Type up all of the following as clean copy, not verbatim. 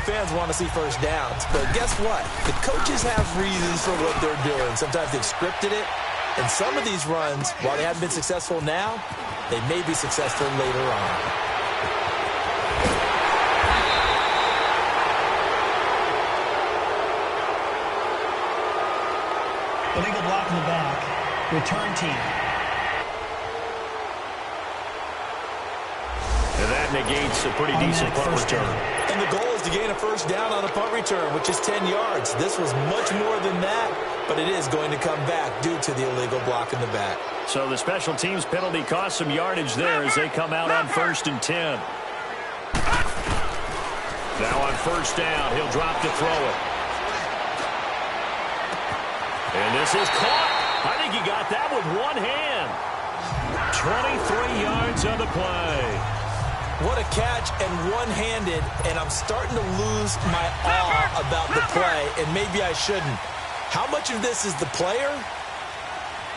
the fans want to see first downs. But guess what? The coaches have reasons for what they're doing. Sometimes they've scripted it. And some of these runs, while they haven't been successful now, they may be successful later on. Illegal block in the back. Return team. And that negates a pretty decent punt return. And the goal is to gain a first down on a punt return, which is 10 yards. This was much more than that, but it is going to come back due to the illegal block in the back. So the special teams penalty cost some yardage there as they come out on 1st and 10. Now on first down, he'll drop to throw it. And this is caught. I think he got that with one hand. 23 yards on the play. What a catch, and one-handed, and I'm starting to lose my awe about the play, and maybe I shouldn't. How much of this is the player?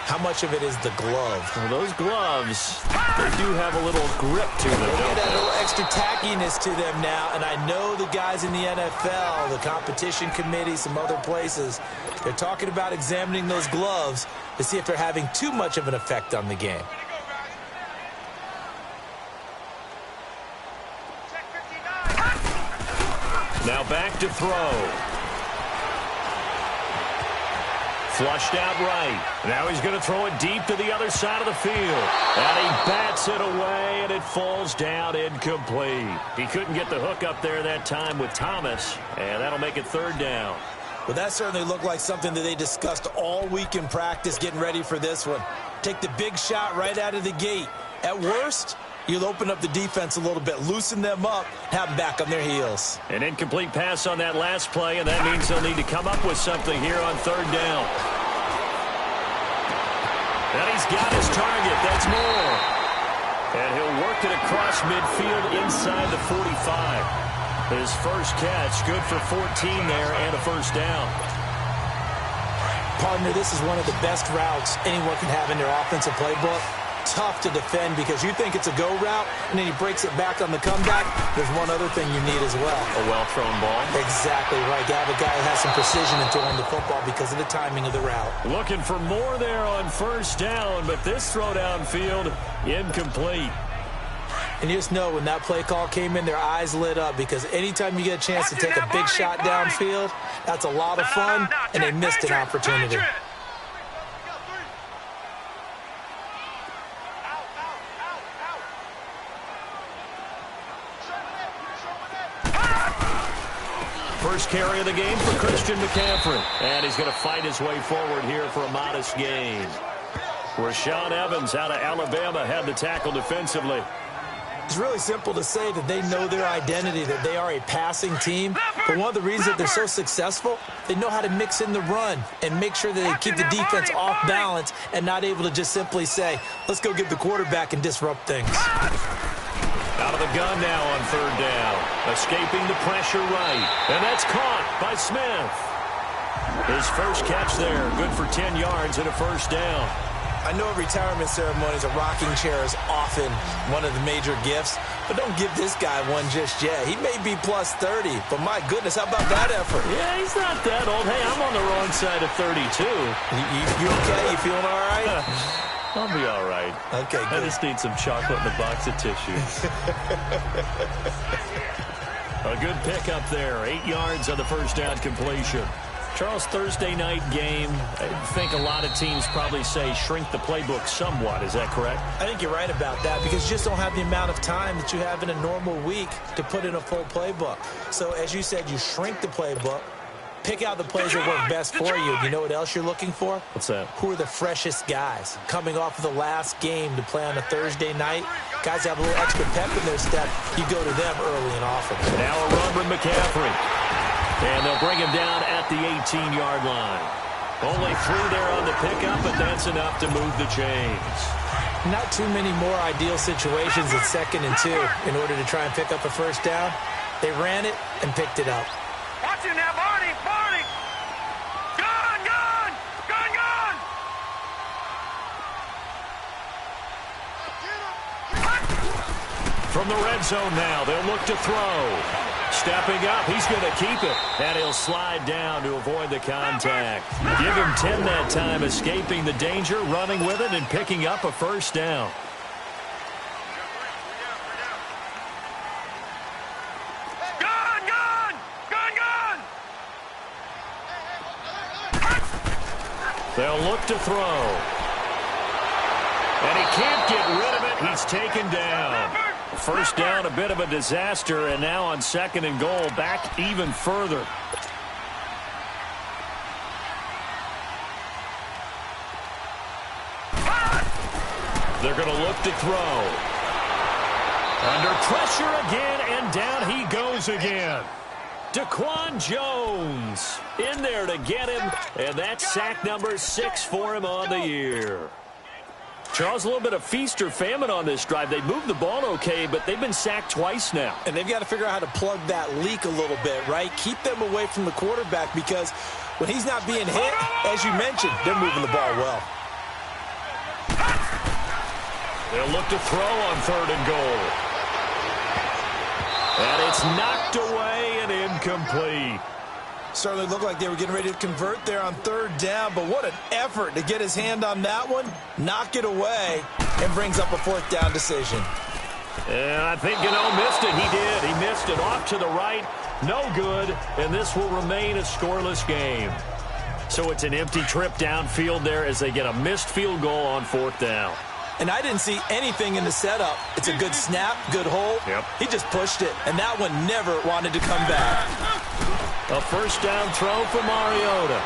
How much of it is the glove? Well, those gloves, they do have a little grip to them. They get that little extra tackiness to them now, and I know the guys in the NFL, the competition committee, some other places, they're talking about examining those gloves to see if they're having too much of an effect on the game. Now back to throw. Flushed out right. Now he's going to throw it deep to the other side of the field. And he bats it away, and it falls down incomplete. He couldn't get the hook up there that time with Thomas, and that'll make it 3rd down. Well, that certainly looked like something that they discussed all week in practice getting ready for this one. Take the big shot right out of the gate. At worst, you'll open up the defense a little bit, loosen them up, have them back on their heels. An incomplete pass on that last play, and that means they'll need to come up with something here on 3rd down. And he's got his target. That's more. And he'll work it across midfield inside the 45. His first catch, good for 14 there and a first down. Partner, this is one of the best routes anyone can have in their offensive playbook. Tough to defend because you think it's a go route, and then he breaks it back on the comeback. There's one other thing you need as well. A well-thrown ball. Exactly right. You have a guy who has some precision in throwing the football because of the timing of the route. Looking for more there on first down, but this throw downfield, incomplete. And you just know when that play call came in, their eyes lit up because anytime you get a chance to take a big shot downfield, that's a lot of fun, and they missed an opportunity. First carry of the game for Christian McCaffrey. And he's going to fight his way forward here for a modest gain. Rashaan Evans out of Alabama had the tackle defensively. It's really simple to say that they know their identity, that they are a passing team. But one of the reasons that they're so successful, they know how to mix in the run and make sure that they keep the defense off balance and not able to just simply say, let's go get the quarterback and disrupt things. Out of the gun now on 3rd down. Escaping the pressure right. And that's caught by Smith. His first catch there. Good for 10 yards and a first down. I know at retirement ceremonies, a rocking chair is often one of the major gifts, but don't give this guy one just yet. He may be plus 30, but my goodness, how about that effort? Yeah, he's not that old. Hey, I'm on the wrong side of 32. You okay? You feeling all right? I'll be all right. Okay, good. I just need some chocolate and a box of tissues. A good pickup there. 8 yards on the first down completion. Charles, Thursday night game, I think a lot of teams probably say shrink the playbook somewhat. Is that correct? I think you're right about that because you just don't have the amount of time that you have in a normal week to put in a full playbook. So as you said, you shrink the playbook, pick out the plays that work best for you. You know what else you're looking for? What's that? Who are the freshest guys coming off of the last game to play on a Thursday night? Guys have a little extra pep in their step. You go to them early and often. Now a run from McCaffrey. And they'll bring him down at the 18-yard line. Only 3 there on the pickup, but that's enough to move the chains. Not too many more ideal situations at 2nd and 2 in order to try and pick up a first down. They ran it and picked it up. Watch it now, Barney! Barney! Gun! Gun! Gun! Gun! From the red zone now, they'll look to throw. stepping up. He's going to keep it. And he'll slide down to avoid the contact. Give him 10 that time, escaping the danger, running with it, and picking up a first down. They'll look to throw. And he can't get rid of it. He's taken down. First down, a bit of a disaster, and now on 2nd and goal, back even further. They're going to look to throw. Under pressure again, and down he goes again. Daquan Jones in there to get him, and that's sack number 6 for him on the year. Charles, a little bit of feast or famine on this drive. They moved the ball okay, but they've been sacked twice now. And they've got to figure out how to plug that leak a little bit, right? Keep them away from the quarterback, because when he's not being hit, as you mentioned, they're moving the ball well. They'll look to throw on 3rd and goal. And it's knocked away and incomplete. Certainly looked like they were getting ready to convert there on 3rd down, but what an effort to get his hand on that one, knock it away, and brings up a 4th down decision. And I think Gano missed it. He did. He missed it off to the right. No good, and this will remain a scoreless game. So it's an empty trip downfield there as they get a missed field goal on 4th down. And I didn't see anything in the setup. It's a good snap, good hold. Yep. He just pushed it, and that one never wanted to come back. A first down throw for Mariota.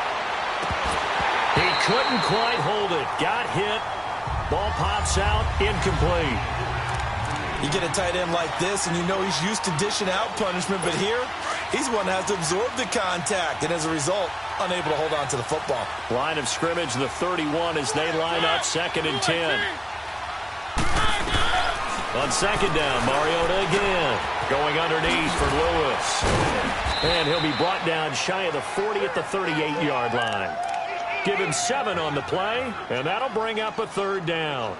He couldn't quite hold it. Got hit. Ball pops out. Incomplete. You get a tight end like this, and you know he's used to dishing out punishment, but here, he's the one that has to absorb the contact, and as a result, unable to hold on to the football. Line of scrimmage, the 31, as they line up 2nd and 10. On 2nd down, Mariota again. Going underneath for Lewis. And he'll be brought down shy of the 40 at the 38-yard line. Give him 7 on the play, and that'll bring up a 3rd down.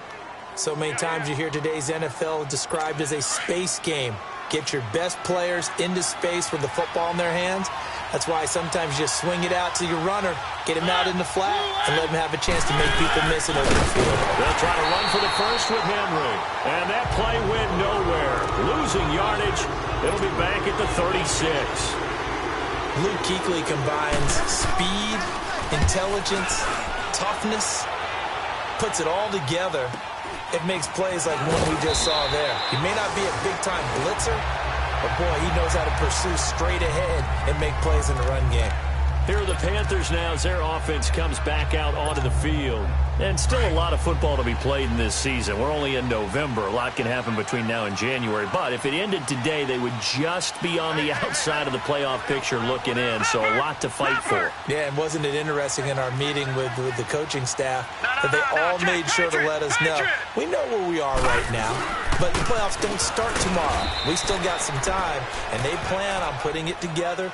So many times you hear today's NFL described as a space game. Get your best players into space with the football in their hands. That's why sometimes you just swing it out to your runner, get him out in the flat, and let him have a chance to make people miss it over the field. They'll try to run for the first with Henry. And that play went nowhere. Losing yardage. It'll be back at the 36. Luke Kuechly combines speed, intelligence, toughness, puts it all together. It makes plays like one we just saw there. He may not be a big-time blitzer, but, boy, he knows how to pursue straight ahead and make plays in the run game. Here are the Panthers now as their offense comes back out onto the field. And still a lot of football to be played in this season. We're only in November. A lot can happen between now and January. But if it ended today, they would just be on the outside of the playoff picture looking in. So a lot to fight for. Yeah, and wasn't it interesting in our meeting with the coaching staff that they all made sure to let us know, we know where we are right now, but the playoffs don't start tomorrow. We still got some time, and they plan on putting it together,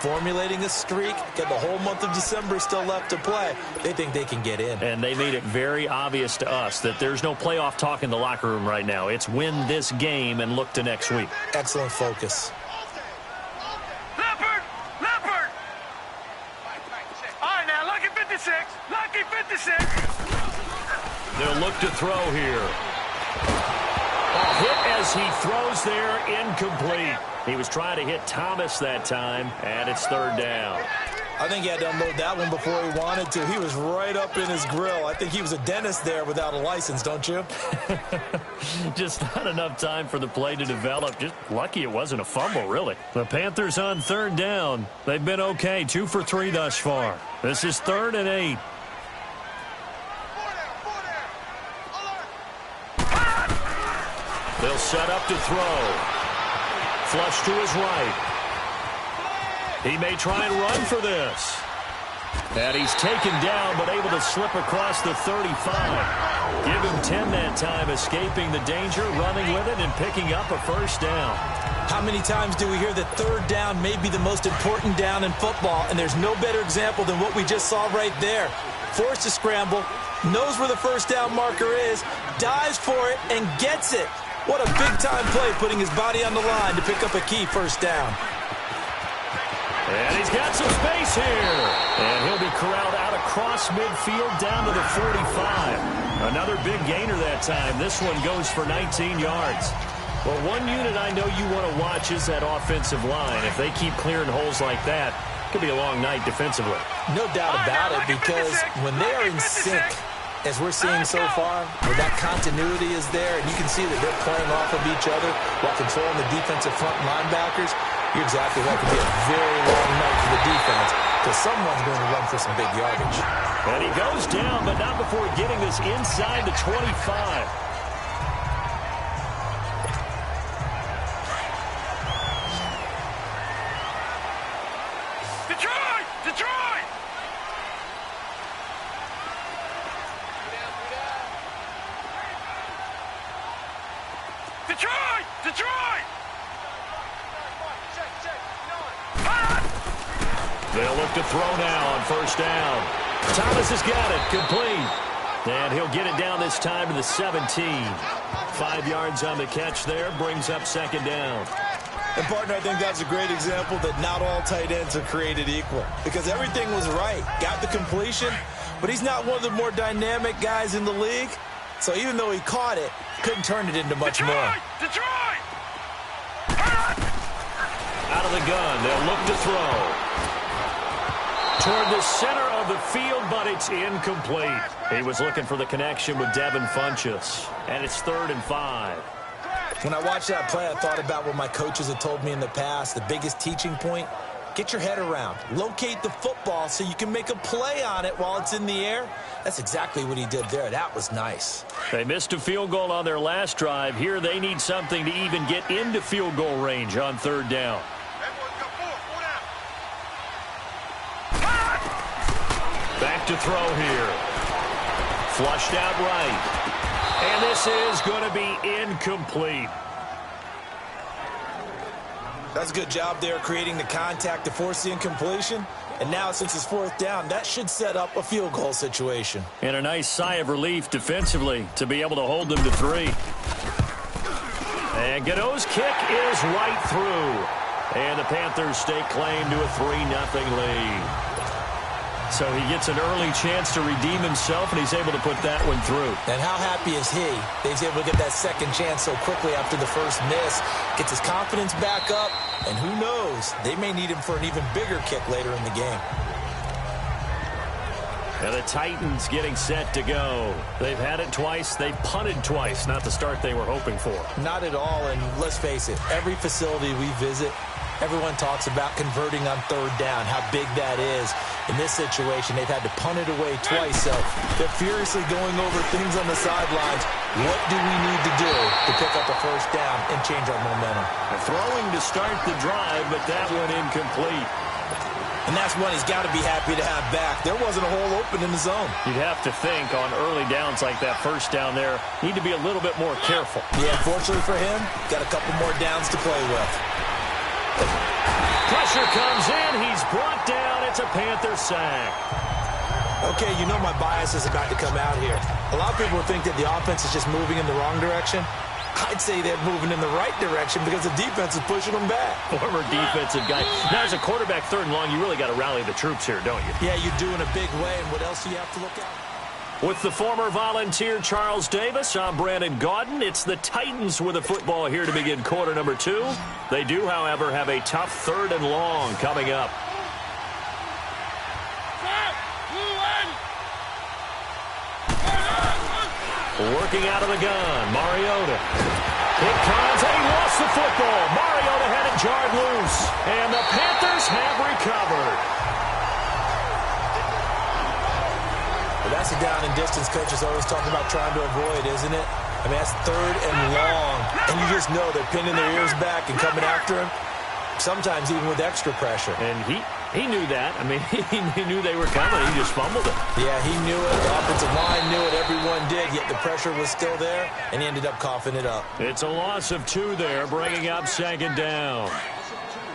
formulating a streak, got the whole month of December still left to play. They think they can get in. And they made it very obvious to us that there's no playoff talk in the locker room right now. It's win this game and look to next week. Excellent focus. Leopard! Leopard! All right, now, lucky 56. Lucky 56. They'll look to throw here. A hit as he throws there, incomplete. He was trying to hit Thomas that time, and it's 3rd down. I think he had to unload that one before he wanted to. He was right up in his grill. I think he was a dentist there without a license, don't you? Just not enough time for the play to develop. Just lucky it wasn't a fumble, really. The Panthers on 3rd down. They've been okay, 2 for 3 thus far. This is 3rd and 8. They'll set up to throw. Flush to his right. He may try and run for this. And he's taken down, but able to slip across the 35. Give him 10 that time, escaping the danger, running with it, and picking up a first down. How many times do we hear that 3rd down may be the most important down in football, and there's no better example than what we just saw right there. Forced to scramble, knows where the first down marker is, dives for it, and gets it. What a big-time play, putting his body on the line to pick up a key first down. He's got some space here. And he'll be corralled out across midfield down to the 45. Another big gainer that time. This one goes for 19 yards. Well, one unit I know you want to watch is that offensive line. If they keep clearing holes like that, it could be a long night defensively. No doubt about it, because when they are in sync, as we're seeing so far, where that continuity is there, and you can see that they're playing off of each other while controlling the defensive front linebackers, you're exactly right. It could be a very long night for the defense, because someone's going to run for some big yardage. And he goes down, but not before getting this inside the 25. They'll look to throw now on first down. Thomas has got it, complete. And he'll get it down this time to the 17. 5 yards on the catch there, brings up second down. And, partner, I think that's a great example that not all tight ends are created equal, because everything was right. Got the completion, but he's not one of the more dynamic guys in the league. So even though he caught it, couldn't turn it into much more. Detroit! Out of the gun, they'll look to throw. Toward the center of the field, but it's incomplete. He was looking for the connection with Devin Funchess, and it's 3rd and 5. When I watched that play, I thought about what my coaches had told me in the past. The biggest teaching point, get your head around. Locate the football so you can make a play on it while it's in the air. That's exactly what he did there. That was nice. They missed a field goal on their last drive. Here they need something to even get into field goal range on 3rd down. Back to throw here. Flushed out right. And this is going to be incomplete. That's a good job there creating the contact to force the incompletion. And now, since it's 4th down, that should set up a field goal situation. And a nice sigh of relief defensively to be able to hold them to 3. And Gano's kick is right through. And the Panthers stake claim to a 3-0 lead. So he gets an early chance to redeem himself, and he's able to put that one through. And how happy is he that he's able to get that second chance so quickly after the first miss, gets his confidence back up, and who knows, they may need him for an even bigger kick later in the game. And the Titans getting set to go. They've had it twice. They've punted twice. Not the start they were hoping for. Not at all, and let's face it, every facility we visit, everyone talks about converting on 3rd down, how big that is. In this situation, they've had to punt it away twice, so they're furiously going over things on the sidelines. What do we need to do to pick up a first down and change our momentum? Throwing to start the drive, but that one incomplete. And that's one he's got to be happy to have back. There wasn't a hole open in the zone. You'd have to think on early downs like that first down there, need to be a little bit more careful. Yeah, fortunately for him, got a couple more downs to play with. Pressure comes in. He's brought down. It's a Panther sack. Okay, you know my bias is about to come out here. A lot of people think that the offense is just moving in the wrong direction. I'd say they're moving in the right direction because the defense is pushing them back. Former defensive guy. Now, as a quarterback, 3rd and long, you really got to rally the troops here, don't you? Yeah, you do in a big way, and what else do you have to look at? With the former Volunteer Charles Davis, I'm Brandon Gaudin. It's the Titans with the football here to begin quarter number 2. They do, however, have a tough 3rd and long coming up. Working out of the gun, Mariota. It comes, and he lost the football. Mariota had it jarred loose, and the Panthers have recovered. Well, that's a down and distance coach is always talking about trying to avoid, isn't it? I mean, that's 3rd and long, and you just know they're pinning their ears back and coming after him, sometimes even with extra pressure. And he knew that. I mean, he knew they were coming. He just fumbled it. Yeah, he knew it. The offensive line knew it. Everyone did, yet the pressure was still there, and he ended up coughing it up. It's a loss of 2 there, bringing up 2nd down.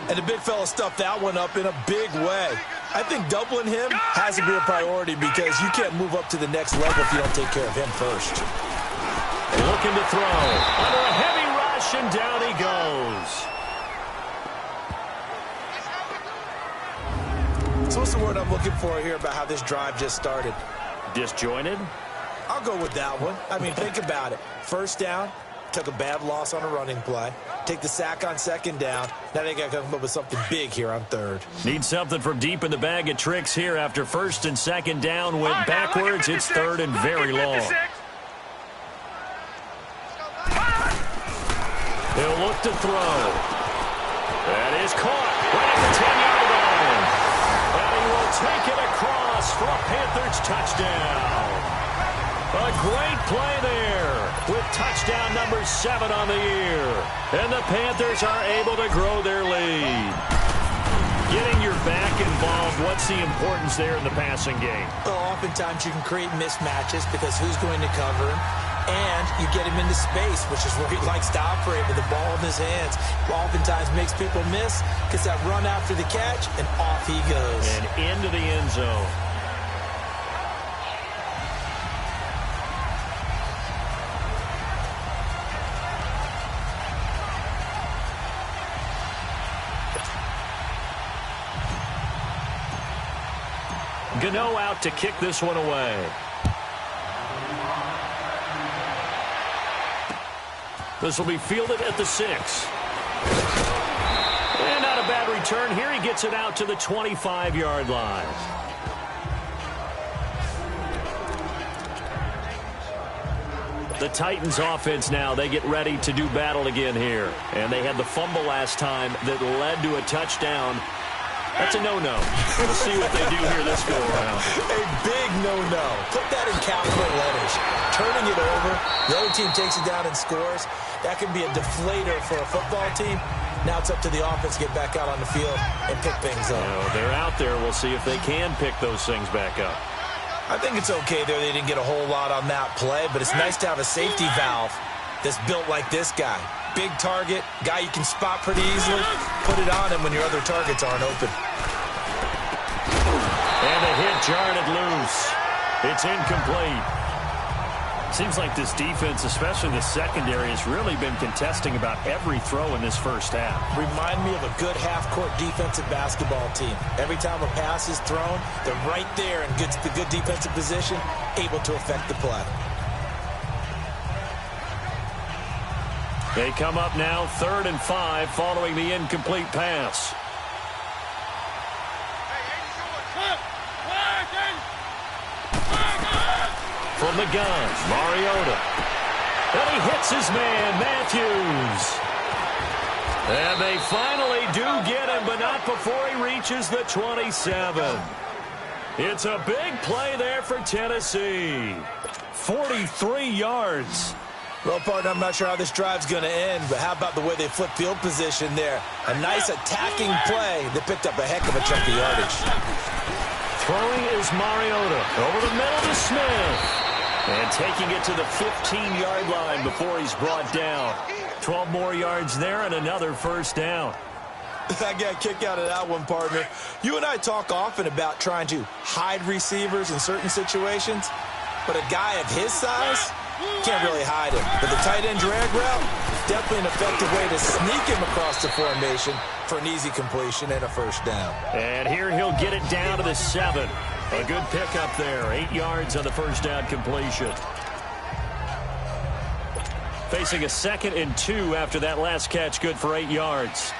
And the big fella stuffed that one up in a big way. I think doubling him has to be a priority because you can't move up to the next level if you don't take care of him first. Looking to throw. Under a heavy rush, and down he goes. So what's the word I'm looking for here about how this drive just started? Disjointed? I'll go with that one. I mean, think about it. First down, took a bad loss on a running play. Take the sack on second down. Now they got to come up with something big here on third. Need something from deep in the bag of tricks here after first and second down went backwards. It's third and very long. He'll look to throw. That is caught right at the 10-yard line. And he will take it across for a Panthers touchdown. A great play there with touchdown number 7 on the year. And the Panthers are able to grow their lead. Getting your back involved, what's the importance there in the passing game? Well, oftentimes you can create mismatches because who's going to cover him? And you get him into space, which is where he likes to operate with the ball in his hands. Oftentimes makes people miss, gets that run after the catch, and off he goes. And into the end zone. Gano out to kick this one away. This will be fielded at the 6. And not a bad return here. He gets it out to the 25-yard line. The Titans offense now, they get ready to do battle again here. And they had the fumble last time that led to a touchdown. That's a no-no. We'll see what they do here this go-around. A big no-no. Put that in capital letters. Turning it over, the other team takes it down and scores. That can be a deflator for a football team. Now it's up to the offense to get back out on the field and pick things up. They're out there. We'll see if they can pick those things back up. I think it's okay there. They didn't get a whole lot on that play, but it's nice to have a safety valve that's built like this guy. Big target, guy you can spot pretty easily. Put it on him when your other targets aren't open. And a hit jarred it loose. It's incomplete. Seems like this defense, especially the secondary, has really been contesting about every throw in this first half. Remind me of a good half-court defensive basketball team. Every time a pass is thrown, they're right there and gets the good defensive position, able to affect the play. They come up now 3rd and 5 following the incomplete pass. From the gun, Mariota. And he hits his man, Matthews. And they finally do get him, but not before he reaches the 27. It's a big play there for Tennessee. 43 yards. Well, partner, I'm not sure how this drive's going to end, but how about the way they flip field position there? A nice attacking play that picked up a heck of a chunk of yardage. Throwing is Mariota. Over the middle to Smith. And taking it to the 15-yard line before he's brought down. 12 more yards there and another first down. I got a kick out of that one, partner. You and I talk often about trying to hide receivers in certain situations, but a guy of his size can't really hide him. But the tight end drag route, definitely an effective way to sneak him across the formation for an easy completion and a first down. And here he'll get it down to the 7. A good pickup there. 8 yards on the first down completion. Facing a 2nd and 2 after that last catch, good for 8 yards.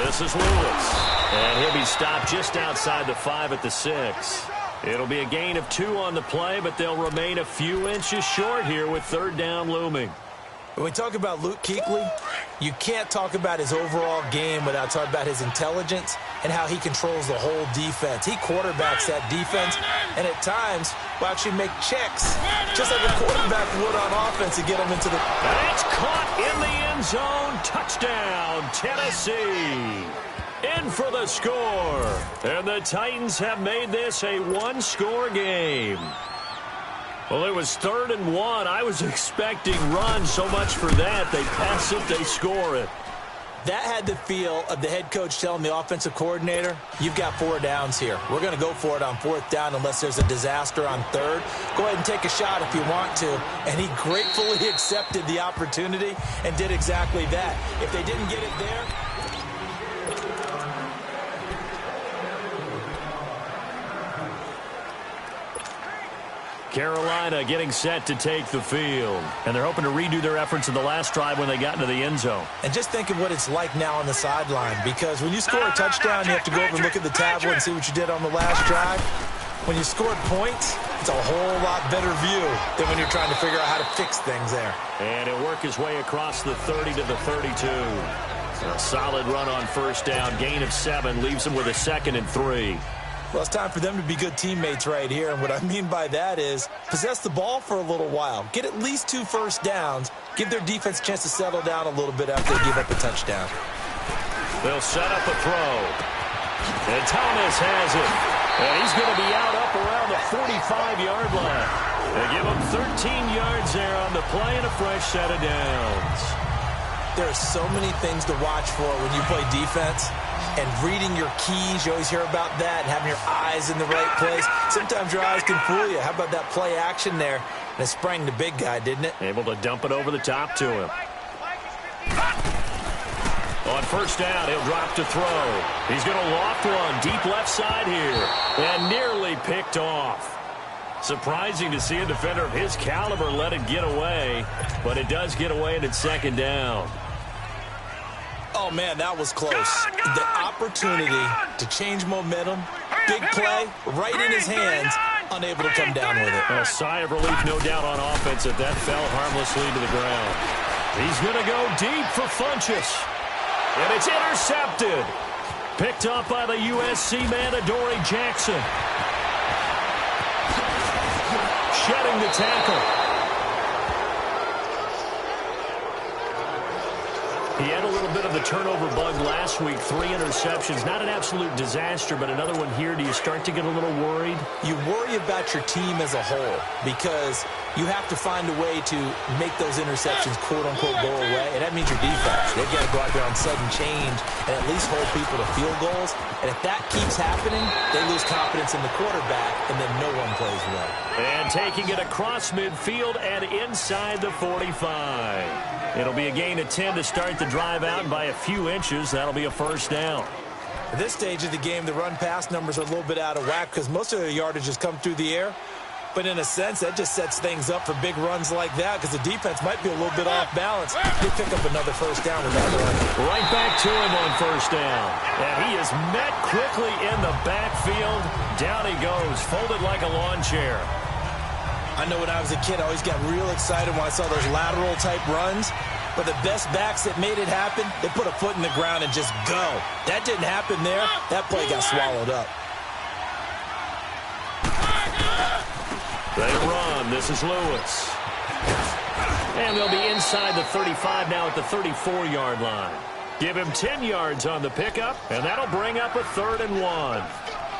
This is Lewis. And he'll be stopped just outside the 5 at the 6. It'll be a gain of 2 on the play, but they'll remain a few inches short here with 3rd down looming. When we talk about Luke Kuechly, you can't talk about his overall game without talking about his intelligence and how he controls the whole defense. He quarterbacks that defense, and at times will actually make checks, just like a quarterback would on offense to get him into the... That's caught in the end zone. Touchdown, Tennessee. In for the score. And the Titans have made this a one-score game. Well, it was 3rd and 1. I was expecting runs, so much for that. They pass it, they score it. That had the feel of the head coach telling the offensive coordinator, you've got 4 downs here. We're going to go for it on 4th down unless there's a disaster on 3rd. Go ahead and take a shot if you want to. And he gratefully accepted the opportunity and did exactly that. If they didn't get it there... Carolina getting set to take the field. And they're hoping to redo their efforts in the last drive when they got into the end zone. And just think of what it's like now on the sideline, because when you score a touchdown, you have to go over and look at the tablet and see what you did on the last drive. When you scored points, it's a whole lot better view than when you're trying to figure out how to fix things there. And he'll work his way across the 30 to the 32. A solid run on 1st down. Gain of 7 leaves him with a 2nd and 3. Well, it's time for them to be good teammates right here. And what I mean by that is possess the ball for a little while. Get at least 2 first downs. Give their defense a chance to settle down a little bit after they give up a touchdown. They'll set up a throw. And Thomas has it. And he's going to be out up around the 45-yard line. They give him 13 yards there on the play and a fresh set of downs. There are so many things to watch for when you play defense. And reading your keys, you always hear about that, and having your eyes in the right place. Sometimes your eyes can fool you. How about that play action there? And it sprang the big guy, didn't it? Able to dump it over the top to him. On 1st down, he'll drop to throw. He's going to loft one deep left side here. And nearly picked off. Surprising to see a defender of his caliber let it get away. But it does get away, and it's 2nd down. Oh, man, that was close. The opportunity to change momentum, big play, right in his hands, unable to come down with it. A sigh of relief, no doubt, on offense that fell harmlessly to the ground. He's going to go deep for Funchess. And it's intercepted. Picked up by the USC man, Adoree Jackson. Shedding the tackle. He had a little bit of the turnover bug last week. 3 interceptions. Not an absolute disaster, but another one here. Do you start to get a little worried? You worry about your team as a whole because you have to find a way to make those interceptions, quote-unquote, go away. And that means your defense. They've got to go out there on sudden change and at least hold people to field goals. And if that keeps happening, they lose confidence in the quarterback, and then no one plays well. And taking it across midfield and inside the 45. It'll be a gain of 10 to start the drive out, and by a few inches, that'll be a 1st down. At this stage of the game, the run-pass numbers are a little bit out of whack because most of the yardage has come through the air. But in a sense, that just sets things up for big runs like that because the defense might be a little bit off balance. They pick up another 1st down with that run. Right back to him on 1st down. And he is met quickly in the backfield. Down he goes, folded like a lawn chair. I know when I was a kid, I always got real excited when I saw those lateral-type runs. But the best backs that made it happen, they put a foot in the ground and just go. That didn't happen there. That play got swallowed up. They run. This is Lewis. And they'll be inside the 35 now at the 34-yard line. Give him 10 yards on the pickup, and that'll bring up a 3rd and 1.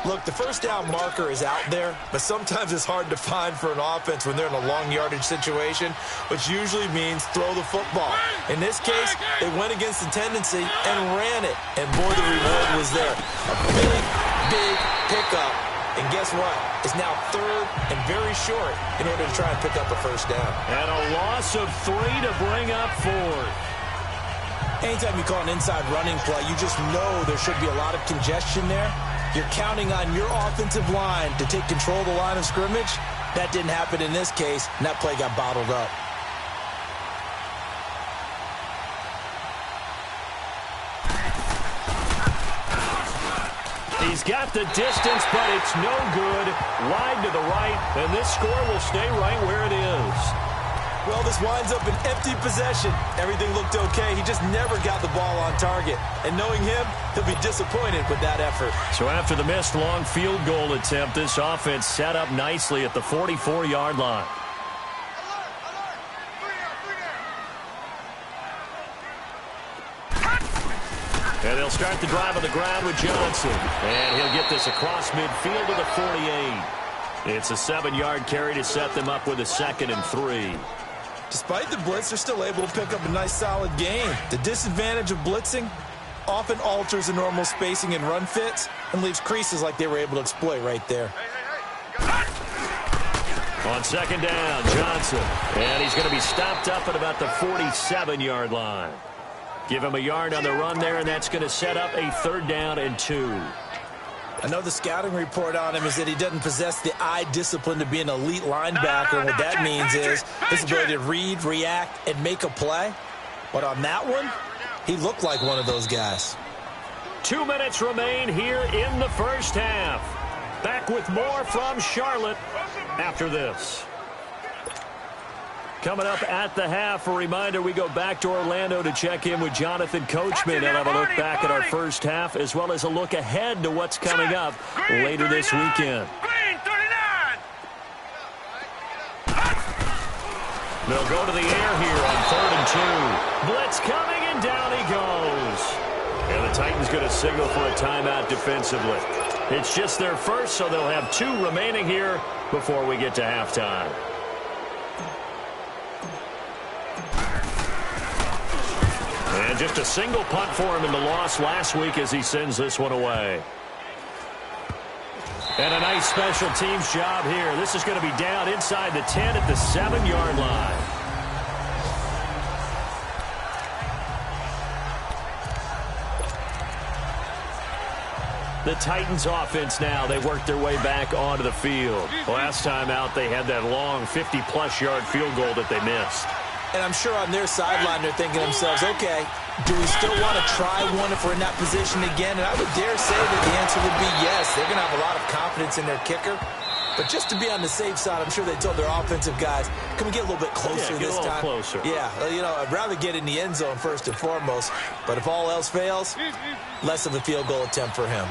Look, the 1st down marker is out there, but sometimes it's hard to find for an offense when they're in a long yardage situation, which usually means throw the football. In this case, they went against the tendency and ran it, and boy, the reward was there. A big, big pickup, and guess what? It's now 3rd and very short in order to try and pick up a 1st down. And a loss of 3 to bring up 4th. Anytime you call an inside running play, you just know there should be a lot of congestion there. You're counting on your offensive line to take control of the line of scrimmage. That didn't happen in this case, and that play got bottled up. He's got the distance, but it's no good. Wide to the right, and this score will stay right where it is. Well, this winds up an empty possession. Everything looked okay. He just never got the ball on target. And knowing him, he'll be disappointed with that effort. So after the missed long field goal attempt, this offense set up nicely at the 44-yard line. And they'll start the drive on the ground with Johnson. And he'll get this across midfield to the 48. It's a 7-yard carry to set them up with a 2nd and 3. Despite the blitz, they're still able to pick up a nice, solid gain. The disadvantage of blitzing often alters the normal spacing and run fits and leaves creases like they were able to exploit right there. On second down, Johnson. And he's going to be stopped up at about the 47-yard line. Give him a yard on the run there, and that's going to set up a 3rd down and 2. I know the scouting report on him is that he doesn't possess the eye discipline to be an elite linebacker. And what that means is his ability to read, react, and make a play. But on that one, he looked like one of those guys. 2 minutes remain here in the first half. Back with more from Charlotte after this. Coming up at the half, a reminder, we go back to Orlando to check in with Jonathan Coachman. He'll have a look back at our first half as well as a look ahead to what's coming up later this weekend. They'll go to the air here on 3rd and 2. Blitz coming, and down he goes. And the Titans going to signal for a timeout defensively. It's just their first, so they'll have 2 remaining here before we get to halftime. And just a single punt for him in the loss last week as he sends this one away. And a nice special teams job here. This is going to be down inside the 10 at the 7-yard line. The Titans offense now, they work their way back onto the field. Last time out, they had that long 50-plus yard field goal that they missed. And I'm sure on their sideline they're thinking to themselves, okay, do we still want to try one if we're in that position again? And I would dare say that the answer would be yes. They're going to have a lot of confidence in their kicker. But just to be on the safe side, I'm sure they told their offensive guys, can we get a little bit closer this time? Closer. Yeah, you know, I'd rather get in the end zone first and foremost. But if all else fails, less of a field goal attempt for him.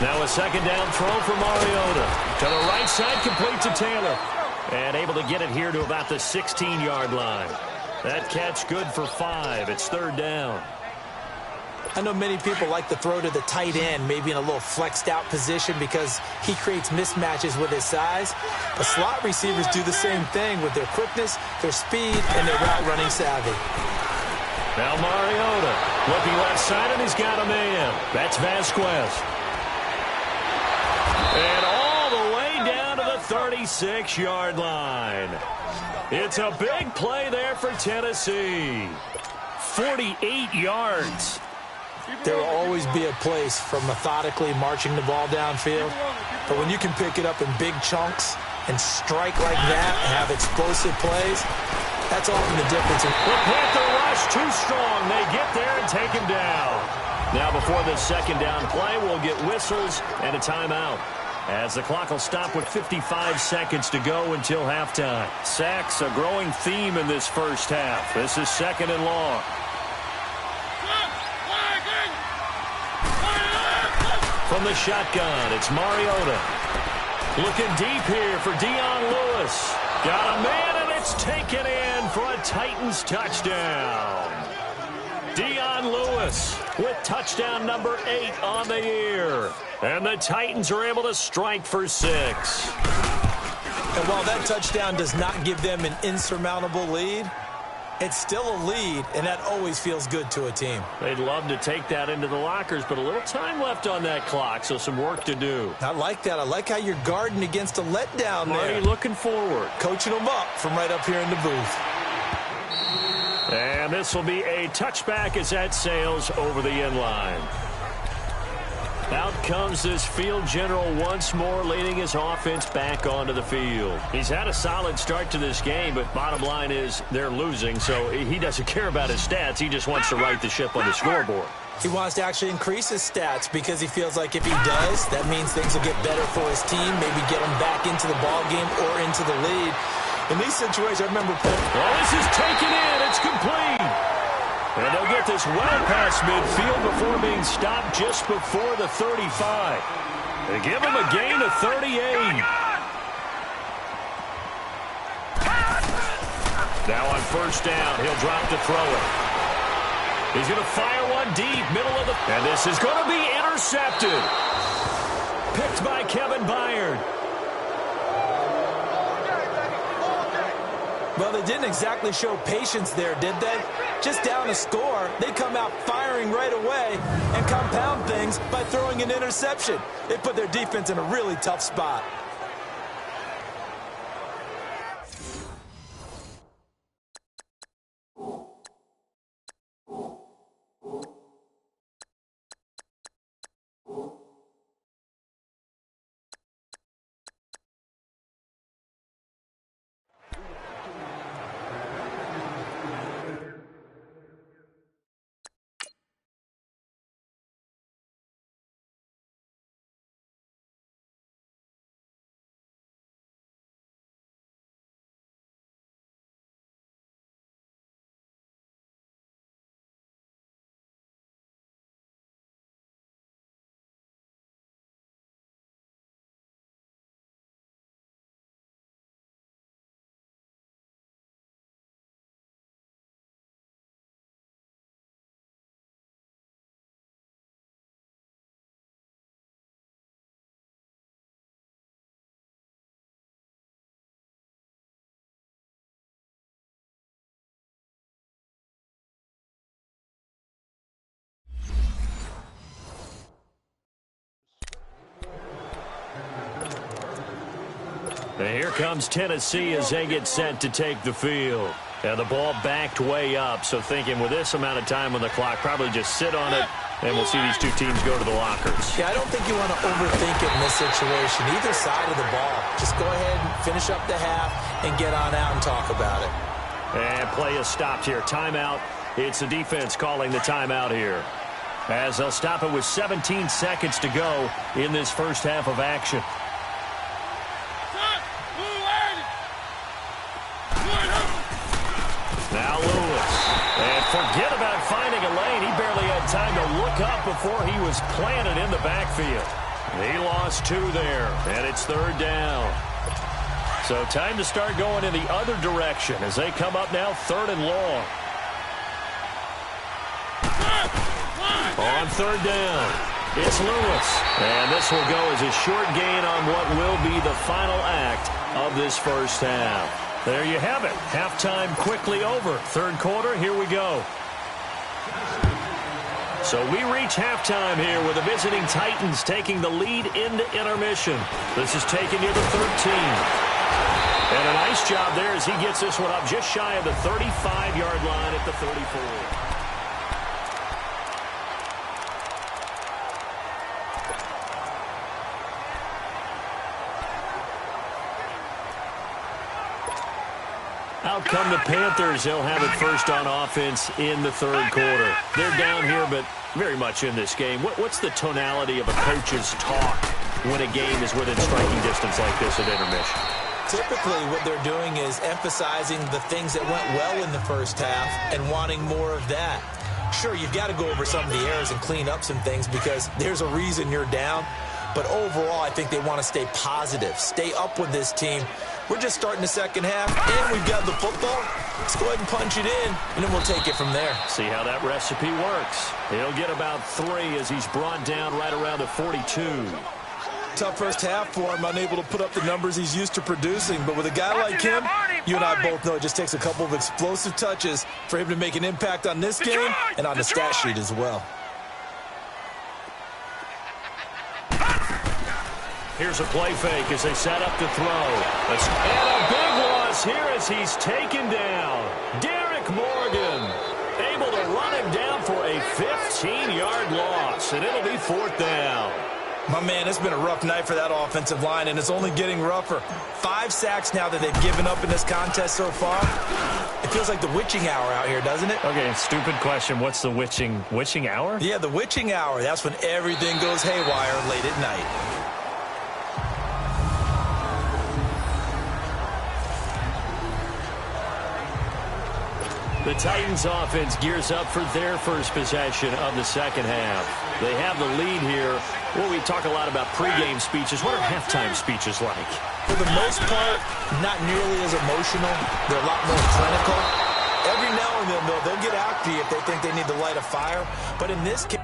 Now a second down throw for Mariota. To the right side, complete to Taylor. And able to get it here to about the 16-yard line. That catch good for 5. It's 3rd down. I know many people like to throw to the tight end, maybe in a little flexed out position because he creates mismatches with his size. But slot receivers do the same thing with their quickness, their speed, and their route running savvy. Now Mariota looking left side, and he's got a man. That's Vasquez. And all the way down to the 36-yard line. It's a big play there for Tennessee. 48 yards. There will always be a place for methodically marching the ball downfield. But when you can pick it up in big chunks and strike like that and have explosive plays, that's often the difference. The Panther rush too strong. They get there and take him down. Now before the second down play, we'll get whistles and a timeout, as the clock will stop with 55 seconds to go until halftime. Sacks, a growing theme in this first half. This is 2nd and long. From the shotgun, it's Mariota. Looking deep here for Dion Lewis. Got a man, and it's taken in for a Titans touchdown. Dion Lewis with touchdown number 8 on the year. And the Titans are able to strike for 6. And while that touchdown does not give them an insurmountable lead, it's still a lead, and that always feels good to a team. They'd love to take that into the lockers, but a little time left on that clock, so some work to do. I like that. I like how you're guarding against a letdown there. Marty looking forward. Coaching them up from right up here in the booth. And this will be a touchback as that sails over the end line. Out comes this field general once more, leading his offense back onto the field. He's had a solid start to this game, but bottom line is they're losing, so he doesn't care about his stats. He just wants to right the ship on the scoreboard. He wants to actually increase his stats because he feels like if he does, that means things will get better for his team, maybe get him back into the ball game or into the lead. In these situations, I remember... Oh, this is taken in. It's complete. And they'll get this well past midfield before being stopped just before the 35. They give him a gain of 38. Now on first down, he'll drop to throw it. He's going to fire one deep, middle of the... And this is going to be intercepted. Well, they didn't exactly show patience there, did they? Just down a score, they come out firing right away and compound things by throwing an interception. They put their defense in a really tough spot. And here comes Tennessee as they get set to take the field. And the ball backed way up, so thinking with this amount of time on the clock, probably just sit on it, and we'll see these two teams go to the lockers. Yeah, I don't think you want to overthink it in this situation. Either side of the ball. Just go ahead and finish up the half and get on out and talk about it. And play is stopped here. Timeout. It's the defense calling the timeout here, as they'll stop it with 17 seconds to go in this first half of action. Now Lewis. And forget about finding a lane. He barely had time to look up before he was planted in the backfield. He lost 2 there, and it's 3rd down. So time to start going in the other direction as they come up now 3rd and long. On 3rd down, it's Lewis. And this will go as a short gain on what will be the final act of this first half. There you have it. Halftime quickly over. 3rd quarter, here we go. So we reach halftime here with the visiting Titans taking the lead into intermission. This is taken near the 13. And a nice job there as he gets this one up just shy of the 35-yard line at the 34. Out come the Panthers. They'll have it first on offense in the 3rd quarter. They're down here, but very much in this game. What's the tonality of a coach's talk when a game is within striking distance like this at intermission? Typically, what they're doing is emphasizing the things that went well in the first half and wanting more of that. Sure, you've got to go over some of the errors and clean up some things because there's a reason you're down. But overall, I think they want to stay positive, stay up with this team. We're just starting the second half, and we've got the football. Let's go ahead and punch it in, and then we'll take it from there. See how that recipe works. He'll get about 3 as he's brought down right around the 42. Tough first half for him, unable to put up the numbers he's used to producing. But with a guy like him, you and I both know it just takes a couple of explosive touches for him to make an impact on this game and on the stat sheet as well. Here's a play fake as they set up to throw. And a big loss here as he's taken down. Derek Morgan able to run him down for a 15-yard loss, and it'll be 4th down. My man, it's been a rough night for that offensive line, and it's only getting rougher. 5 sacks now that they've given up in this contest so far. It feels like the witching hour out here, doesn't it? Okay, stupid question. What's the witching hour? Yeah, the witching hour. That's when everything goes haywire late at night. The Titans offense gears up for their first possession of the second half. They have the lead here. Well, we talk a lot about pregame speeches. What are halftime speeches like? For the most part, not nearly as emotional. They're a lot more clinical. Every now and then, though, they'll get after you if they think they need to light a fire. But in this case,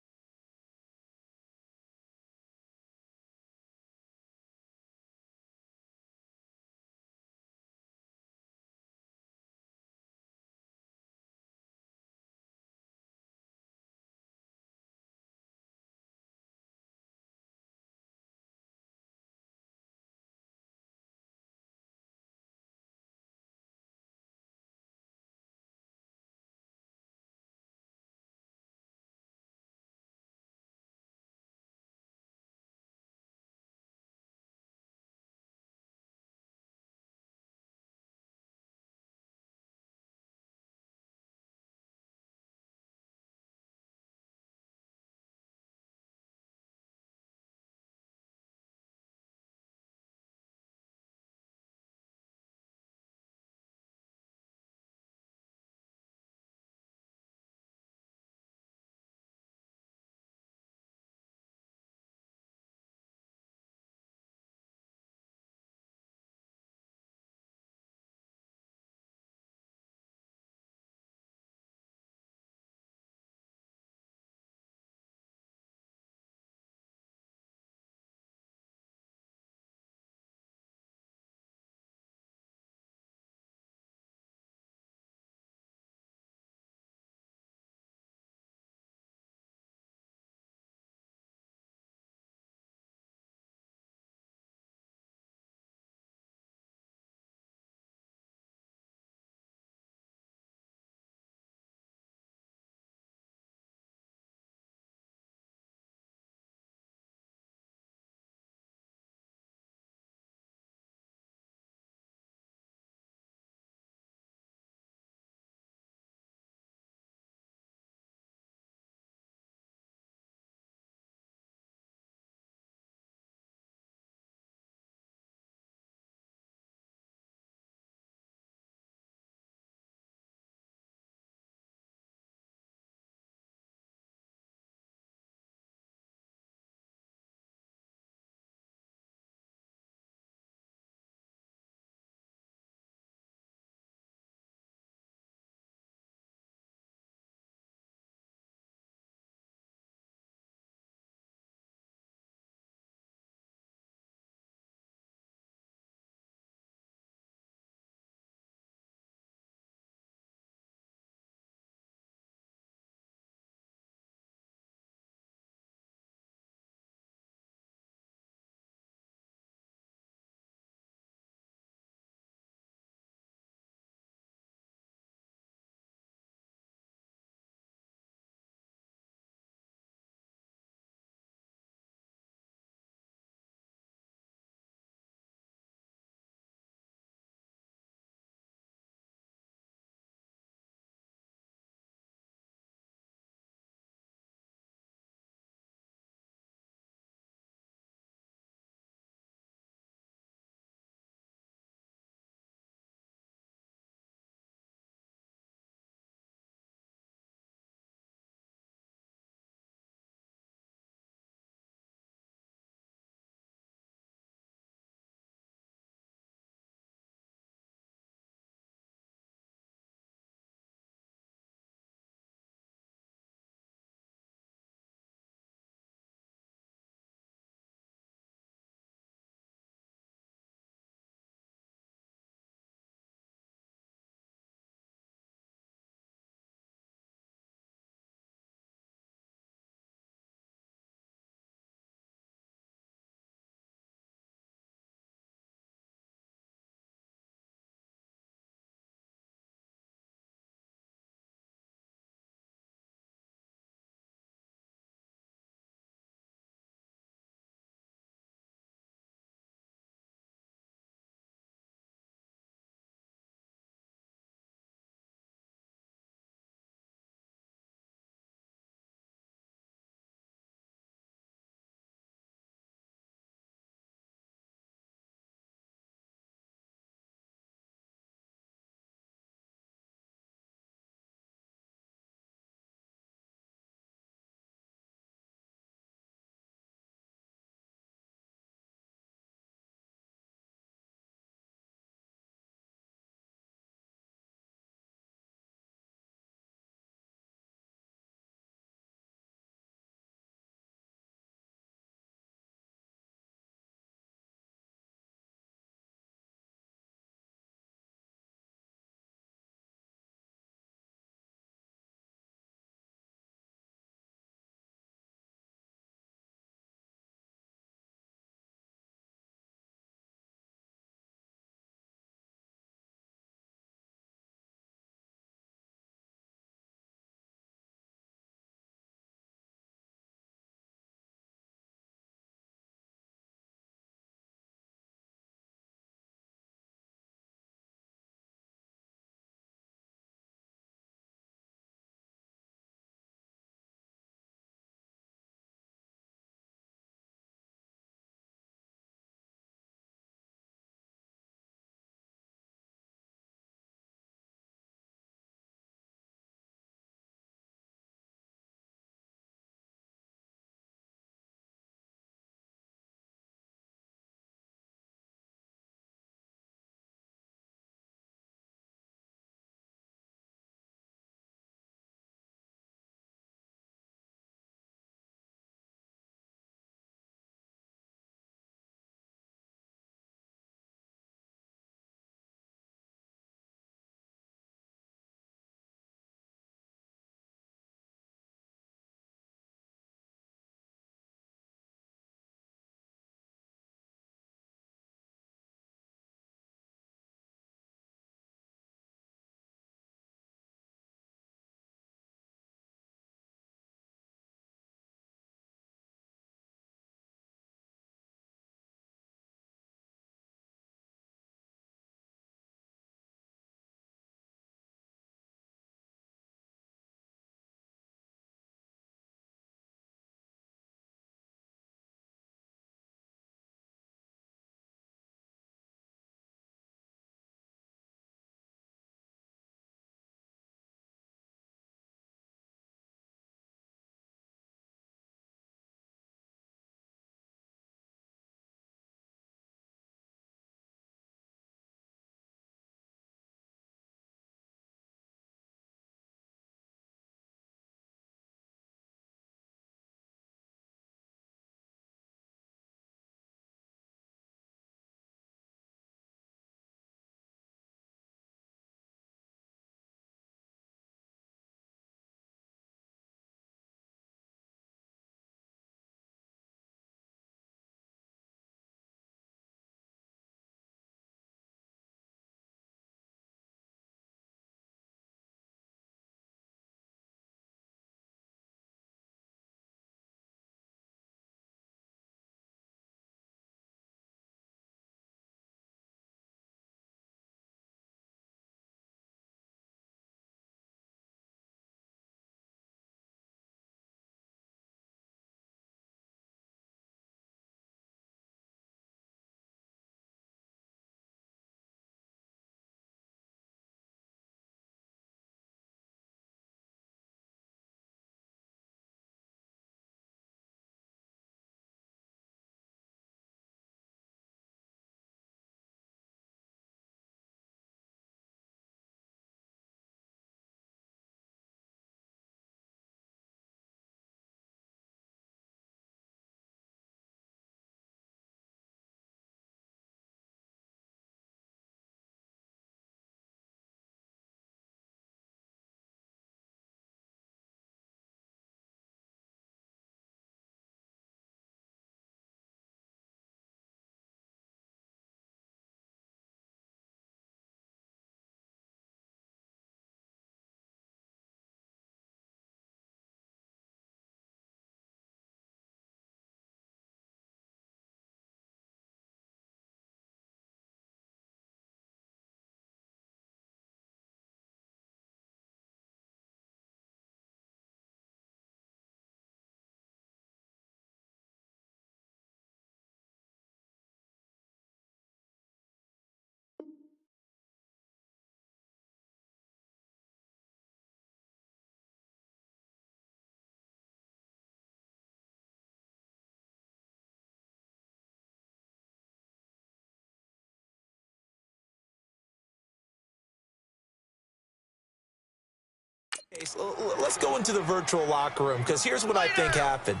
Let's go into the virtual locker room, because here's what I think happened.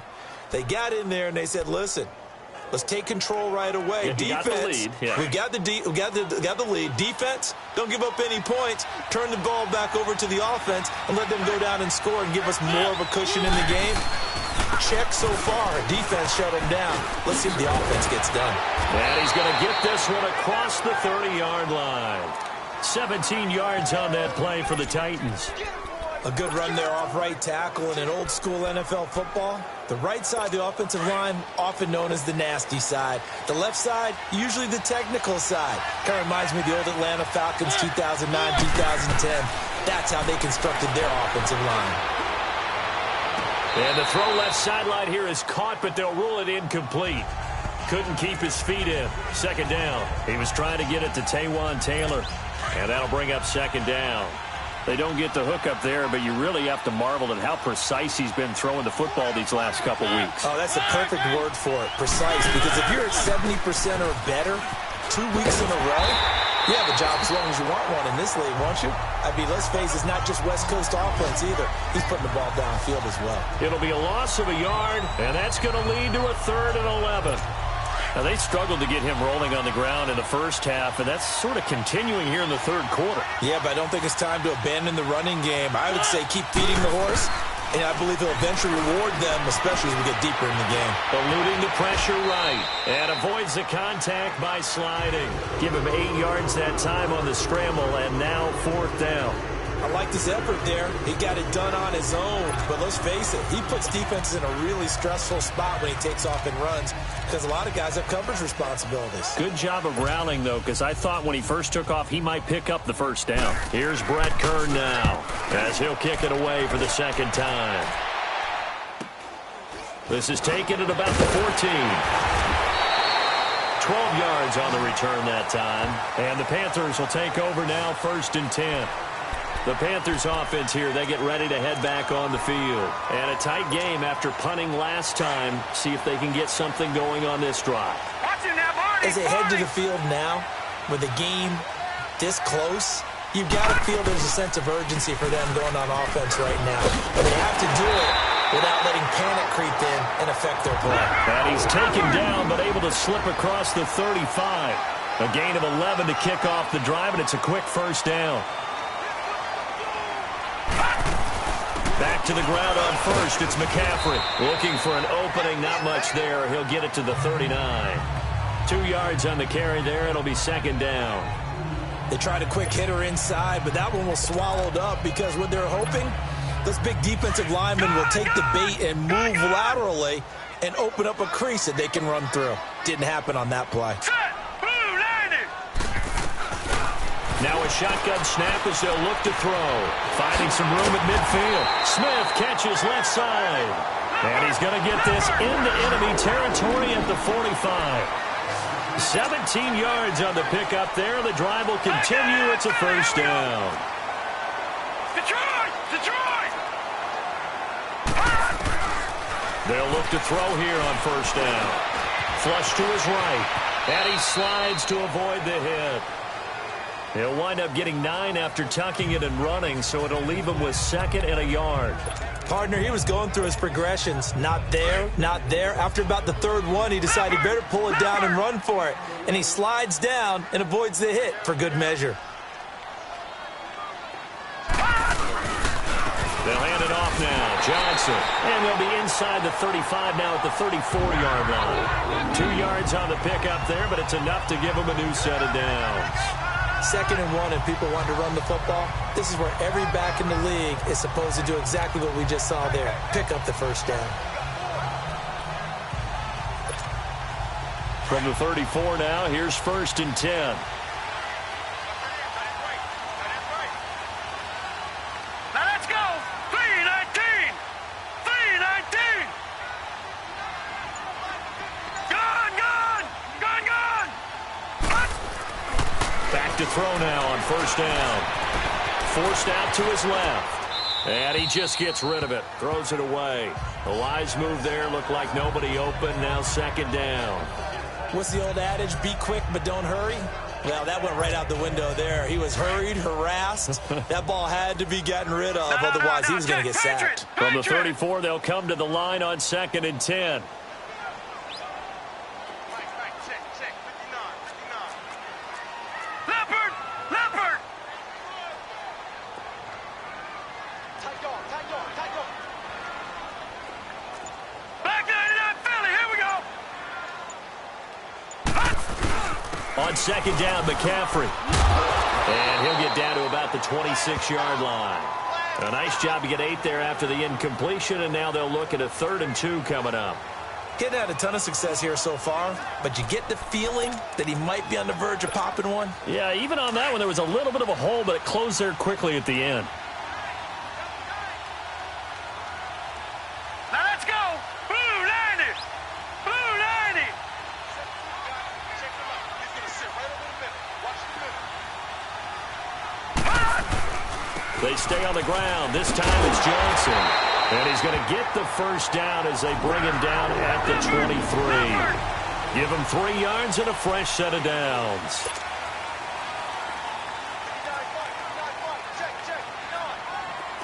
They got in there and they said, listen, let's take control right away. Yeah, Defense, we got the lead. Defense, don't give up any points. Turn the ball back over to the offense and let them go down and score and give us more of a cushion in the game. Check so far. Defense shut them down. Let's see if the offense gets done. And he's going to get this one across the 30-yard line. 17 yards on that play for the Titans. A good run there off right tackle in an old-school NFL football. The right side of the offensive line, often known as the nasty side. The left side, usually the technical side. Kind of reminds me of the old Atlanta Falcons 2009, 2010. That's how they constructed their offensive line. And the throw left sideline here is caught, but they'll rule it incomplete. Couldn't keep his feet in. Second down. He was trying to get it to Taywan Taylor, and that'll bring up second down. They don't get the hook up there, but you really have to marvel at how precise he's been throwing the football these last couple weeks. Oh, that's a perfect word for it, precise, because if you're at 70% or better 2 weeks in a row, you have a job as long as you want one in this league, won't you? I mean, let's face it, it's not just West Coast offense either. He's putting the ball downfield as well. It'll be a loss of a yard, and that's going to lead to a 3rd and 11. Now, they struggled to get him rolling on the ground in the first half, and that's sort of continuing here in the third quarter. Yeah, but I don't think it's time to abandon the running game. I would say keep feeding the horse, and I believe he'll eventually reward them, especially as we get deeper in the game. Eluding the pressure right, and avoids the contact by sliding. Give him 8 yards that time on the scramble, and now 4th down. I like this effort there. He got it done on his own. But let's face it, he puts defenses in a really stressful spot when he takes off and runs, because a lot of guys have coverage responsibilities. Good job of rallying, though, because I thought when he first took off, he might pick up the first down. Here's Brett Kern now, as he'll kick it away for the second time. This is taken at about the 14. 12 yards on the return that time. And the Panthers will take over now, 1st and 10. The Panthers offense here, they get ready to head back on the field. And a tight game after punting last time. See if they can get something going on this drive. As they head to the field now, with the game this close, you've got to feel there's a sense of urgency for them going on offense right now. But they have to do it without letting panic creep in and affect their play. And he's taken down, but able to slip across the 35. A gain of 11 to kick off the drive, and it's a quick first down. Back to the ground on first. It's McCaffrey looking for an opening. Not much there. He'll get it to the 39. 2 yards on the carry there. It'll be second down. They tried a quick hitter inside, but that one was swallowed up because what they're hoping, those big defensive linemen will take the bait and move laterally and open up a crease that they can run through. Didn't happen on that play. Now a shotgun snap as they'll look to throw. Finding some room at midfield. Smith catches left side. And he's going to get this into enemy territory at the 45. 17 yards on the pickup there. The drive will continue. It's a first down. Detroit! They'll look to throw here on first down. Flush to his right. And he slides to avoid the hit. He'll wind up getting 9 after tucking it and running, so it'll leave him with 2nd and a yard. Partner, he was going through his progressions. Not there, not there. After about the 3rd one, he decided better pull it down and run for it. And he slides down and avoids the hit for good measure. They'll hand it off now. Johnson. And they'll be inside the 35 now at the 34-yard line. 2 yards on the pickup there, but it's enough to give him a new set of downs. 2nd and 1 and people want to run the football. This is where every back in the league is supposed to do exactly what we just saw there. Pick up the first down. From the 34 now, here's 1st and 10. Now let's go. 3-19. 3-19. Gone. Back to throw now on first down. Forced out to his left. And he just gets rid of it. Throws it away. A wise move there. Looked like nobody open. Now 2nd down. What's the old adage? Be quick, but don't hurry. Well, that went right out the window there. He was hurried, harassed. That ball had to be gotten rid of, otherwise he was going to get sacked. From the 34, they'll come to the line on 2nd and 10. On 2nd down, McCaffrey. And he'll get down to about the 26-yard line. A nice job to get 8 there after the incompletion, and now they'll look at a 3rd and 2 coming up. Getting had a ton of success here so far, but you get the feeling that he might be on the verge of popping one. Yeah, even on that one, there was a little bit of a hole, but it closed there quickly at the end. Now let's go. Blue 90. Blue 90. They stay on the ground. This time it's Johnson. And he's going to get the first down as they bring him down at the 23. Give him 3 yards and a fresh set of downs.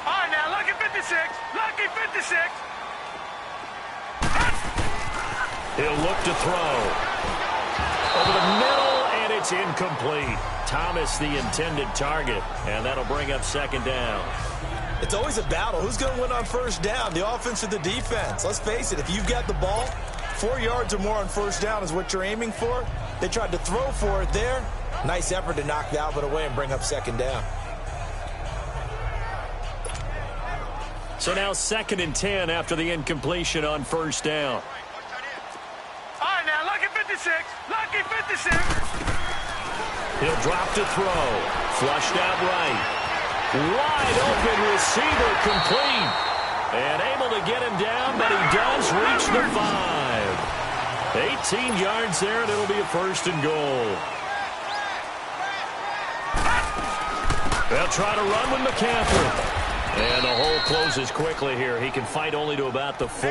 All right, now, lucky 56. Lucky 56. He'll look to throw. Over the middle, and it's incomplete. Thomas the intended target, and that'll bring up 2nd down. It's always a battle. Who's going to win on 1st down, the offense or the defense? Let's face it, if you've got the ball, 4 yards or more on 1st down is what you're aiming for. They tried to throw for it there. Nice effort to knock Dalvin away and bring up 2nd down. So now 2nd and 10 after the incompletion on 1st down. All right, now, lucky 56. Lucky 56. He'll drop to throw. Flushed out right. Wide open receiver complete. And able to get him down, but he does reach the 5. 18 yards there, and it'll be a 1st and goal. They'll try to run with McCaffrey. And the hole closes quickly here. He can fight only to about the 4.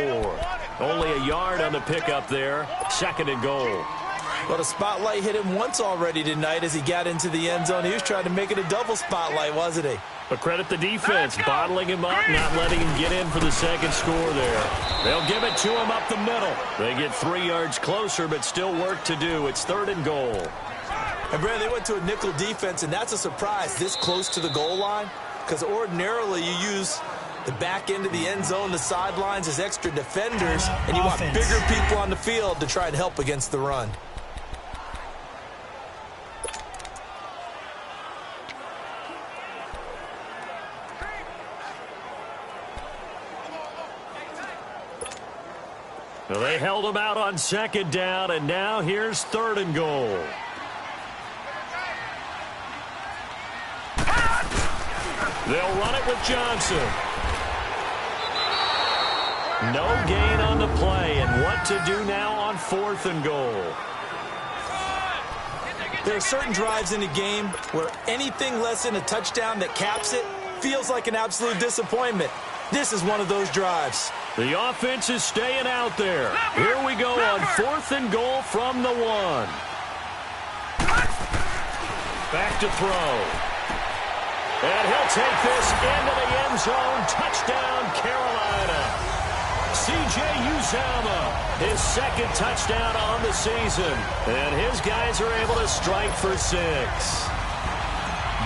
Only a yard on the pickup there. 2nd and goal. Well, the spotlight hit him once already tonight as he got into the end zone. He was trying to make it a double spotlight, wasn't he? But credit the defense, bottling him up, not letting him get in for the 2nd score there. They'll give it to him up the middle. They get 3 yards closer, but still work to do. It's 3rd and goal. And, Brad, they went to a nickel defense, and that's a surprise this close to the goal line, because ordinarily you use the back end of the end zone, the sidelines as extra defenders, and you want bigger people on the field to try and help against the run. Well, they held him out on 2nd down, and now here's 3rd and goal. They'll run it with Johnson. No gain on the play, and what to do now on 4th and goal. There are certain drives in the game where anything less than a touchdown that caps it feels like an absolute disappointment. This is one of those drives. The offense is staying out there. Here we go on 4th and goal from the 1. Back to throw. And he'll take this into the end zone. Touchdown, Carolina. C.J. Uzomah, his 2nd touchdown on the season. And his guys are able to strike for 6.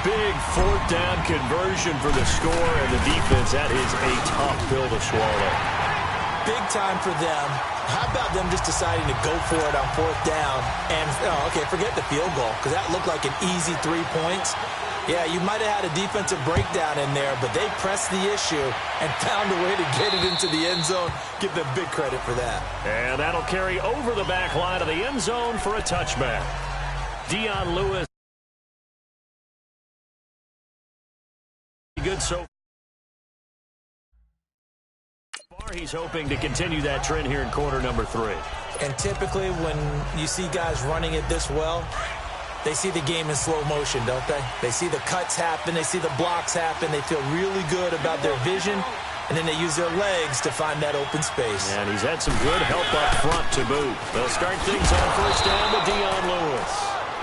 Big 4th down conversion for the score, and the defense, that is a tough pill to swallow. Big time for them. How about them just deciding to go for it on 4th down? And, okay, forget the field goal, because that looked like an easy 3 points. Yeah, you might have had a defensive breakdown in there, but they pressed the issue and found a way to get it into the end zone. Give them big credit for that. And that'll carry over the back line of the end zone for a touchback. Dion Lewis. Good so far. He's hoping to continue that trend here in quarter number 3. And typically when you see guys running it this well, they see the game in slow motion, don't they? They see the cuts happen. They see the blocks happen. They feel really good about their vision. And then they use their legs to find that open space. And he's had some good help up front to boot. They'll start things on 1st down with Dion Lewis.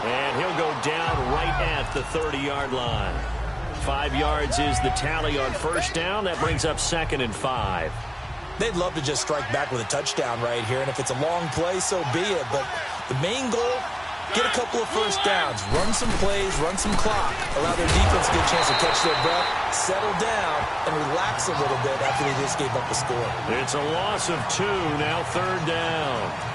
And he'll go down right at the 30-yard line. 5 yards is the tally on first down. That brings up 2nd and 5. They'd love to just strike back with a touchdown right here, and if it's a long play, so be it. But the main goal, get a couple of first downs, run some plays, run some clock, allow their defense a good chance to catch their breath, settle down, and relax a little bit after they just gave up a score. It's a loss of 2, now 3rd down.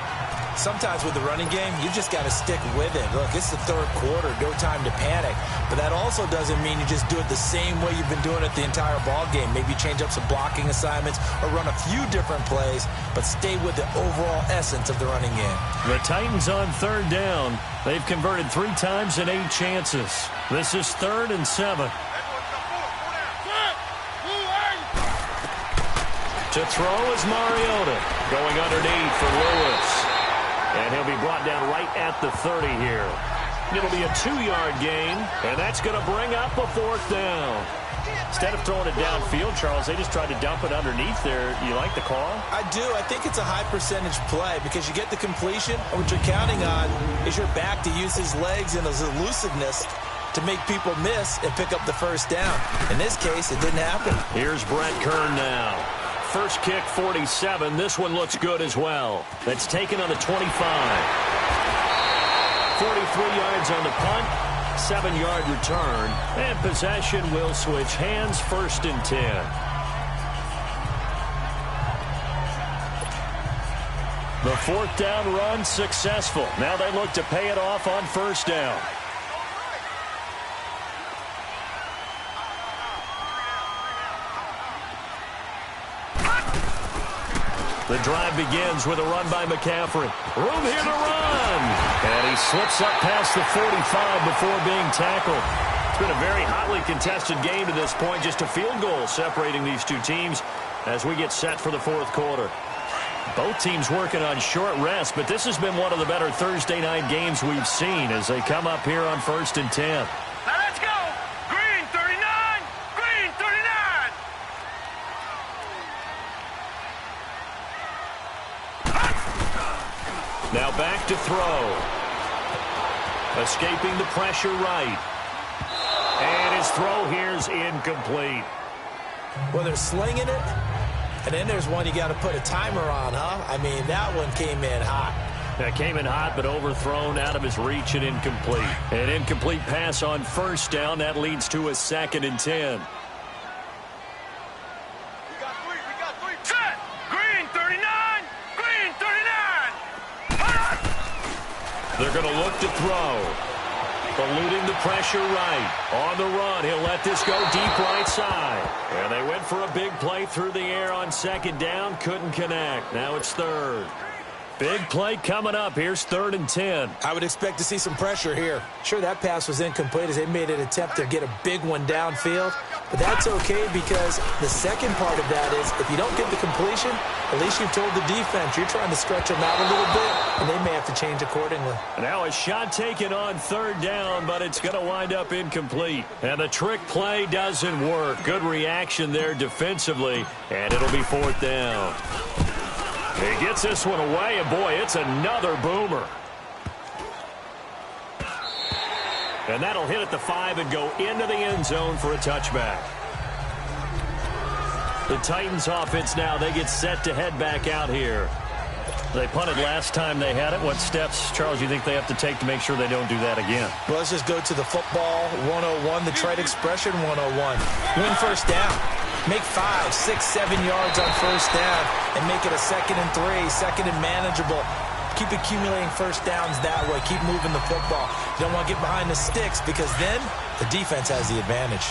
Sometimes with the running game, you just got to stick with it. Look, it's the 3rd quarter, no time to panic. But that also doesn't mean you just do it the same way you've been doing it the entire ball game. Maybe change up some blocking assignments or run a few different plays, but stay with the overall essence of the running game. The Titans on 3rd down. They've converted 3 times in 8 chances. This is 3rd and 7. To throw is Mariota. Going underneath for Lewis. And he'll be brought down right at the 30 here. It'll be a 2-yard gain, and that's going to bring up a 4th down. Instead of throwing it downfield, Charles, they just tried to dump it underneath there. You like the call? I do. I think it's a high-percentage play because you get the completion, and what you're counting on is your back to use his legs and his elusiveness to make people miss and pick up the first down. In this case, it didn't happen. Here's Brett Kern now. First kick, 47. This one looks good as well. That's taken on the 25. 43 yards on the punt. 7-yard return. And possession will switch hands, 1st and 10. The 4th down run successful. Now they look to pay it off on 1st down. The drive begins with a run by McCaffrey. Room here to run. And he slips up past the 45 before being tackled. It's been a very hotly contested game to this point. Just a field goal separating these two teams as we get set for the 4th quarter. Both teams working on short rest, but this has been one of the better Thursday night games we've seen as they come up here on 1st and 10. Now let's go. Green 39. Green 39. Now back to throw. Escaping the pressure right. And his throw here's incomplete. Well, they're slinging it, and then there's one you got to put a timer on, huh? I mean, that one came in hot. That came in hot, but overthrown out of his reach and incomplete. An incomplete pass on 1st down. That leads to a 2nd and 10. We got three. Set. Green 39. Green 39. They're going to look to throw. Eluding the pressure right. On the run, he'll let this go deep right side. And they went for a big play through the air on 2nd down. Couldn't connect. Now it's 3rd. Big play coming up. Here's 3rd and 10. I would expect to see some pressure here. Sure, that pass was incomplete as they made an attempt to get a big one downfield. But that's okay because the second part of that is if you don't get the completion, at least you've told the defense you're trying to stretch them out a little bit, and they may have to change accordingly. Now a shot taken on 3rd down, but it's going to wind up incomplete. And the trick play doesn't work. Good reaction there defensively, and it'll be 4th down. He gets this one away, and boy, it's another boomer. And that'll hit at the 5 and go into the end zone for a touchback. The Titans offense now, they get set to head back out here. They punted last time they had it. What steps, Charles, you think they have to take to make sure they don't do that again? Well, let's just go to the football 101, the trite expression 101. Win 1st down. Make 5, 6, 7 yards on 1st down and make it a 2nd and 3, 2nd and manageable. Keep accumulating 1st downs that way. Keep moving the football. You don't want to get behind the sticks because then the defense has the advantage.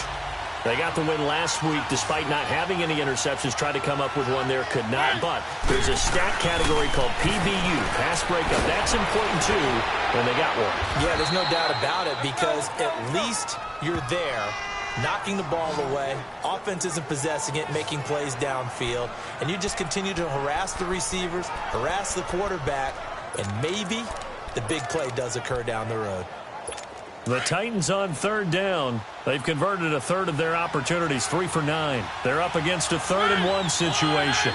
They got the win last week despite not having any interceptions. Tried to come up with one there, could not. But there's a stat category called PBU, pass breakup. That's important too, and they got one. Yeah, there's no doubt about it because at least you're there, knocking the ball away. Offense isn't possessing it, making plays downfield. And you just continue to harass the receivers, harass the quarterback, and maybe the big play does occur down the road. The Titans on 3rd down. They've converted a 1/3 of their opportunities, 3 for 9. They're up against a 3rd and 1 situation.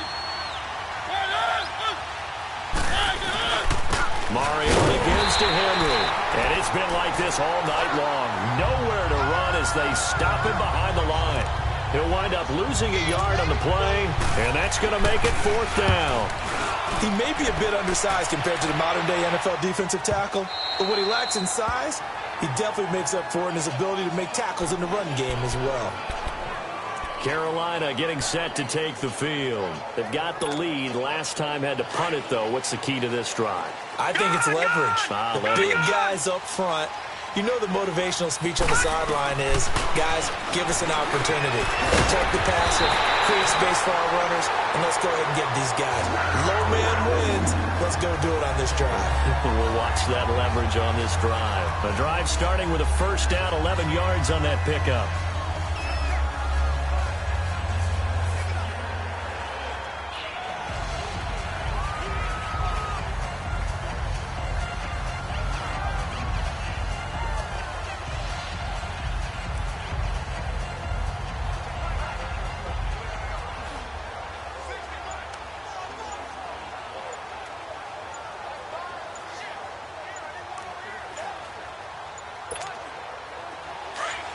Mariota gives to Henry. And it's been like this all night long. Nowhere to run as they stop him behind the line. He'll wind up losing a yard on the play, and that's going to make it 4th down. He may be a bit undersized compared to the modern-day NFL defensive tackle, but what he lacks in size, he definitely makes up for it in his ability to make tackles in the run game as well. Carolina getting set to take the field. They've got the lead. Last time had to punt it, though. What's the key to this drive? I think it's leverage. The big guys up front. You know the motivational speech on the sideline is, guys, give us an opportunity. Protect the passer, create space for our runners, and let's go ahead and get these guys. Low man wins. Let's go do it on this drive. We'll watch that leverage on this drive. The drive starting with a 1st down, 11 yards on that pickup.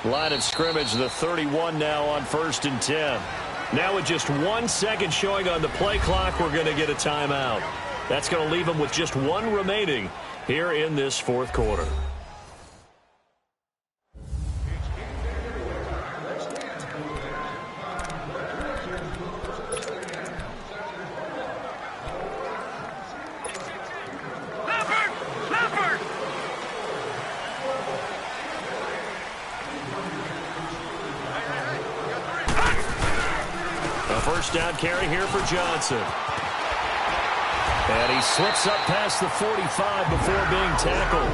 Line of scrimmage, the 31 now on 1st and 10. Now with just 1 second showing on the play clock, we're going to get a timeout. That's going to leave them with just 1 remaining here in this 4th quarter. First down carry here for Johnson. And he slips up past the 45 before being tackled.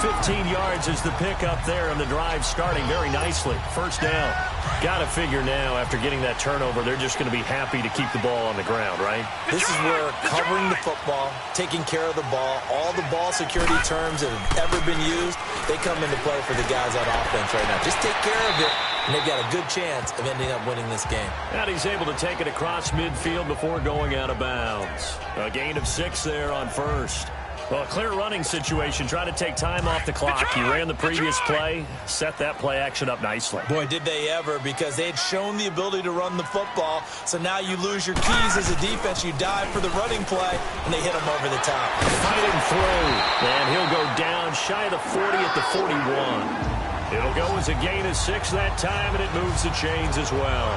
15 yards is the pickup there, and the drive starting very nicely. First down. Got to figure now, after getting that turnover, they're just going to be happy to keep the ball on the ground, right? This is where covering the football, taking care of the ball, all the ball security terms that have ever been used, they come into play for the guys on offense right now. Just take care of it, and they've got a good chance of ending up winning this game. And he's able to take it across midfield before going out of bounds. A gain of 6 there on 1st. Well, a clear running situation. Try to take time off the clock. He ran the previous play, set that play action up nicely. Boy, did they ever, because they had shown the ability to run the football. So now you lose your keys as a defense. You dive for the running play, and they hit him over the top. Fighting through, and he'll go down shy of the 40 at the 41. It'll go as a gain of 6 that time, and it moves the chains as well.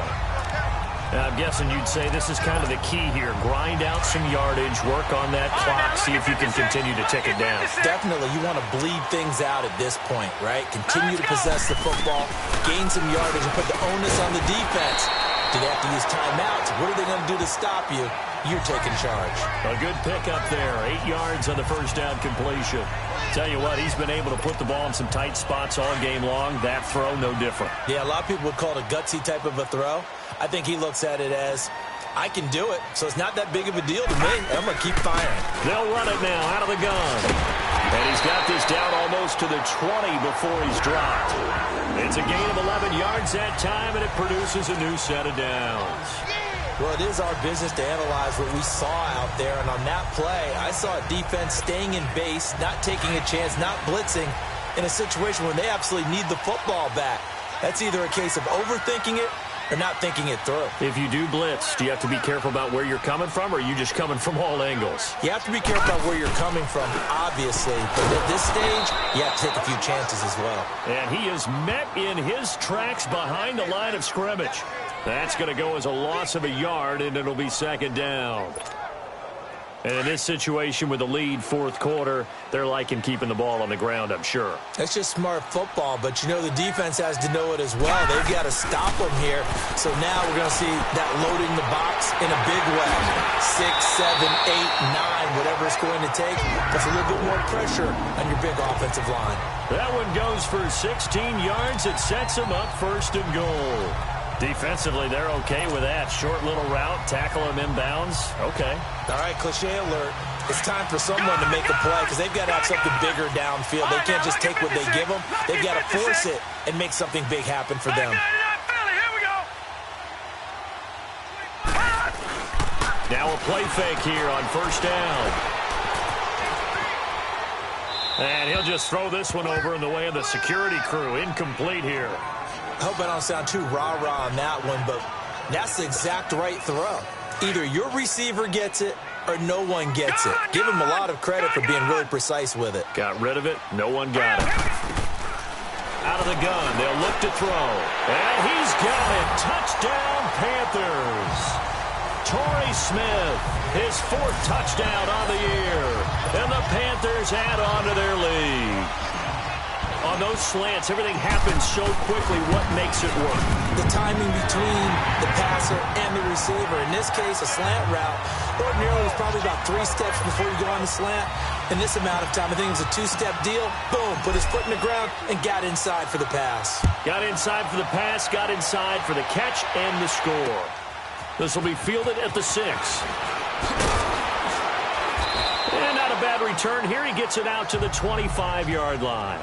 Now, I'm guessing you'd say this is kind of the key here. Grind out some yardage, work on that clock, see if you can continue to tick it down. Definitely, you want to bleed things out at this point, right? Continue to possess the football, gain some yardage, and put the onus on the defense. Do they have to use timeouts? What are they going to do to stop you? You're taking charge. A good pickup there. 8 yards on the first down completion. Tell you what, he's been able to put the ball in some tight spots all game long. That throw, no different. Yeah, a lot of people would call it a gutsy type of a throw. I think he looks at it as, I can do it, so it's not that big of a deal to me. I'm going to keep firing. They'll run it now out of the gun. And he's got this down almost to the 20 before he's dropped. It's a gain of 11 yards that time, and it produces a new set of downs. Well, it is our business to analyze what we saw out there, and on that play, I saw a defense staying in base, not taking a chance, not blitzing, in a situation where they absolutely need the football back. That's either a case of overthinking it or not thinking it through. If you do blitz, do you have to be careful about where you're coming from, or are you just coming from all angles? You have to be careful about where you're coming from, obviously, but at this stage, you have to take a few chances as well. And he is met in his tracks behind the line of scrimmage. That's going to go as a loss of a yard, and it'll be second down. And in this situation with the lead, fourth quarter, they're liking keeping the ball on the ground, I'm sure. That's just smart football, but you know the defense has to know it as well. They've got to stop them here. So now we're going to see that loading the box in a big way. 6, 7, 8, 9, whatever it's going to take. Puts a little bit more pressure on your big offensive line. That one goes for 16 yards. It sets them up first and goal. Defensively, they're okay with that. Short little route, tackle him inbounds. Okay. All right, cliche alert. It's time for someone to make a play because they've got to have something bigger downfield. They can't just take what they give them. They've got to force it and make something big happen for them. Now a play fake here on first down. And he'll just throw this one over in the way of the security crew. Incomplete here. I hope I don't sound too rah-rah on that one, but that's the exact right throw. Either your receiver gets it or no one gets it. Give him a lot of credit for being really precise with it. Got rid of it. No one got it. Out of the gun. They'll look to throw. And he's got it. Touchdown, Panthers. Torrey Smith, his 4th touchdown on the year. And the Panthers add on to their lead. On those slants, everything happens so quickly. What makes it work? The timing between the passer and the receiver. In this case, a slant route. Ordinarily, it's probably about 3 steps before you go on the slant. In this amount of time, I think it was a 2-step deal. Boom, put his foot in the ground and got inside for the pass. Got inside for the pass, got inside for the catch and the score. This will be fielded at the 6. And not a bad return here. He gets it out to the 25-yard line.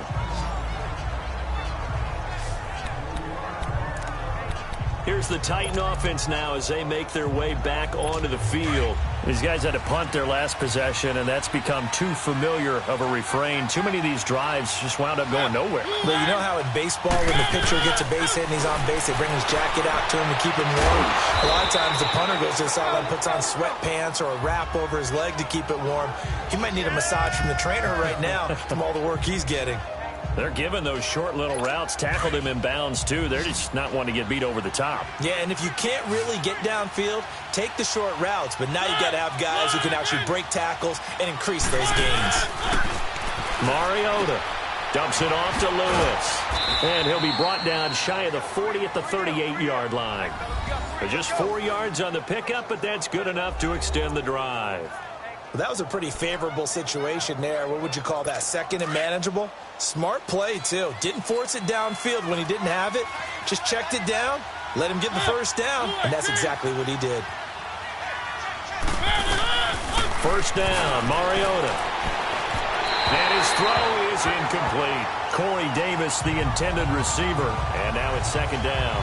Here's the Titan offense now as they make their way back onto the field. These guys had to punt their last possession, and that's become too familiar of a refrain. Too many of these drives just wound up going nowhere. But you know how in baseball, when the pitcher gets a base hit and he's on base, they bring his jacket out to him to keep him warm? A lot of times the punter goes to the sideline, puts on sweatpants or a wrap over his leg to keep it warm. He might need a massage from the trainer right now from all the work he's getting. They're giving those short little routes, tackled him in bounds, too. They're just not wanting to get beat over the top. Yeah, and if you can't really get downfield, take the short routes. But now you've got to have guys who can actually break tackles and increase those gains. Mariota dumps it off to Lewis. And he'll be brought down shy of the 40 at the 38-yard line. Just 4 yards on the pickup, but that's good enough to extend the drive. Well, that was a pretty favorable situation there. What would you call that? Second and manageable? Smart play, too. Didn't force it downfield when he didn't have it. Just checked it down, let him get the first down, and that's exactly what he did. First down, Mariota. And his throw is incomplete. Corey Davis, the intended receiver. And now it's second down.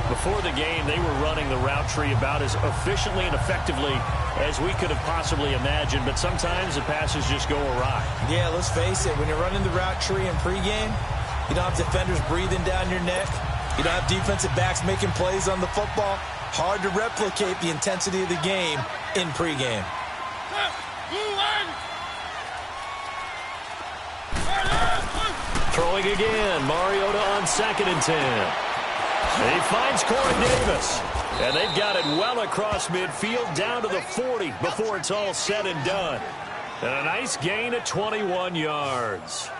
Before the game, they were running the route tree about as efficiently and effectively as we could have possibly imagined, but sometimes the passes just go awry. Yeah, let's face it, when you're running the route tree in pregame, you don't have defenders breathing down your neck. You don't have defensive backs making plays on the football. Hard to replicate the intensity of the game in pregame. Throwing again, Mariota on 2nd and 10. He finds Corey Davis. And they've got it well across midfield down to the 40 before it's all said and done. And a nice gain of 21 yards.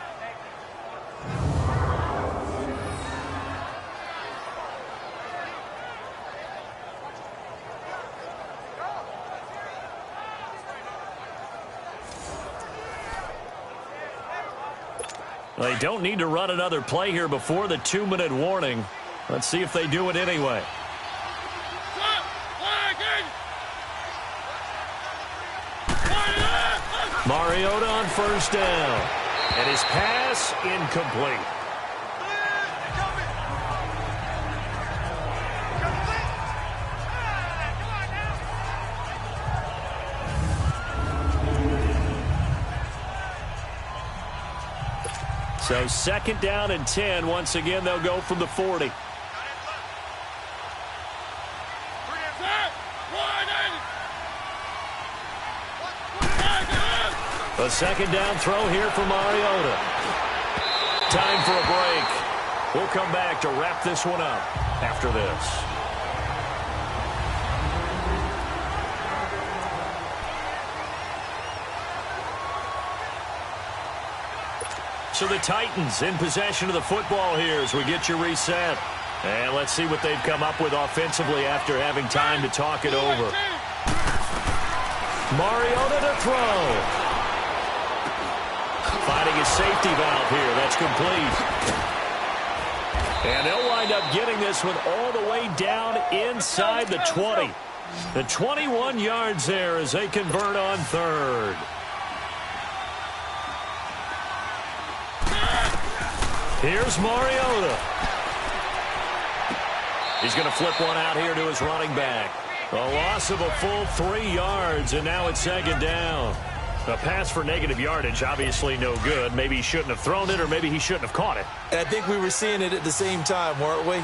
They don't need to run another play here before the 2-minute warning. Let's see if they do it anyway. Mariota on first down. And his pass incomplete. So 2nd down and 10. Once again, they'll go from the 40. A 2nd down throw here for Mariota. Time for a break. We'll come back to wrap this one up after this. So the Titans in possession of the football here as we get you reset. And let's see what they've come up with offensively after having time to talk it over. Mariota to throw. Finding his safety valve here. That's complete. And they'll wind up getting this one all the way down inside the 20. The 21 yards there as they convert on 3rd. Here's Mariota. He's going to flip one out here to his running back. A loss of a full 3 yards, and now it's 2nd down. A pass for negative yardage, obviously no good. Maybe he shouldn't have thrown it, or maybe he shouldn't have caught it. And I think we were seeing it at the same time, weren't we?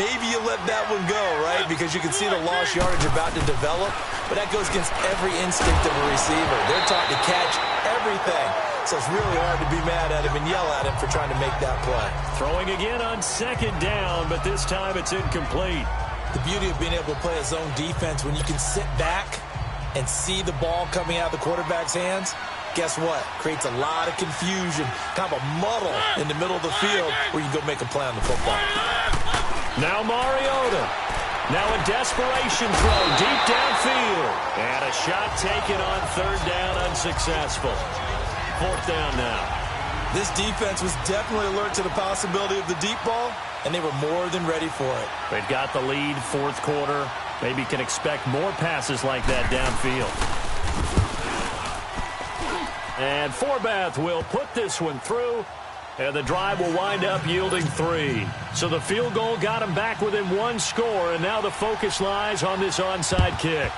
Maybe you let that one go, right? Because you can see the lost yardage about to develop, but that goes against every instinct of a receiver. They're taught to catch everything. So it's really hard to be mad at him and yell at him for trying to make that play. Throwing again on second down, but this time it's incomplete. The beauty of being able to play a zone defense when you can sit back and see the ball coming out of the quarterback's hands, guess what? Creates a lot of confusion, kind of a muddle in the middle of the field where you can go make a play on the football. Now Mariota. Now a desperation throw deep downfield. And a shot taken on third down, unsuccessful. Fourth down now. This defense was definitely alert to the possibility of the deep ball, and they were more than ready for it. They've got the lead, fourth quarter. Maybe can expect more passes like that downfield. And Forbath will put this one through, and the drive will wind up yielding 3. So the field goal got them back within 1 score, and now the focus lies on this onside kick.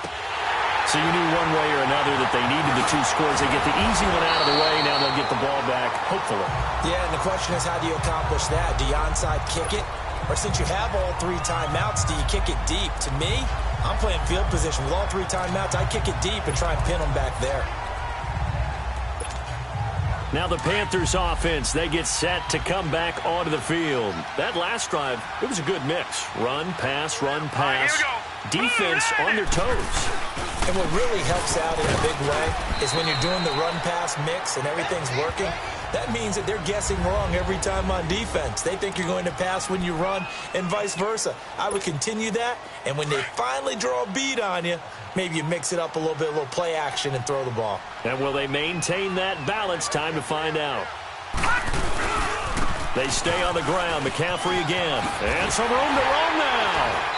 So you knew one way or another that they needed the 2 scores. They get the easy one out of the way. Now they'll get the ball back, hopefully. Yeah, and the question is, how do you accomplish that? Do you onside kick it? Or since you have all 3 timeouts, do you kick it deep? To me, I'm playing field position. With all 3 timeouts, I kick it deep and try and pin them back there. Now the Panthers offense, they get set to come back onto the field. That last drive, it was a good mix. Run, pass, defense on their toes. And what really helps out in a big way is when you're doing the run-pass mix and everything's working, that means that they're guessing wrong every time on defense. They think you're going to pass when you run and vice versa. I would continue that, and when they finally draw a beat on you, maybe you mix it up a little bit, a little play action, and throw the ball. And will they maintain that balance? Time to find out. They stay on the ground. McCaffrey again. And some room to roam now.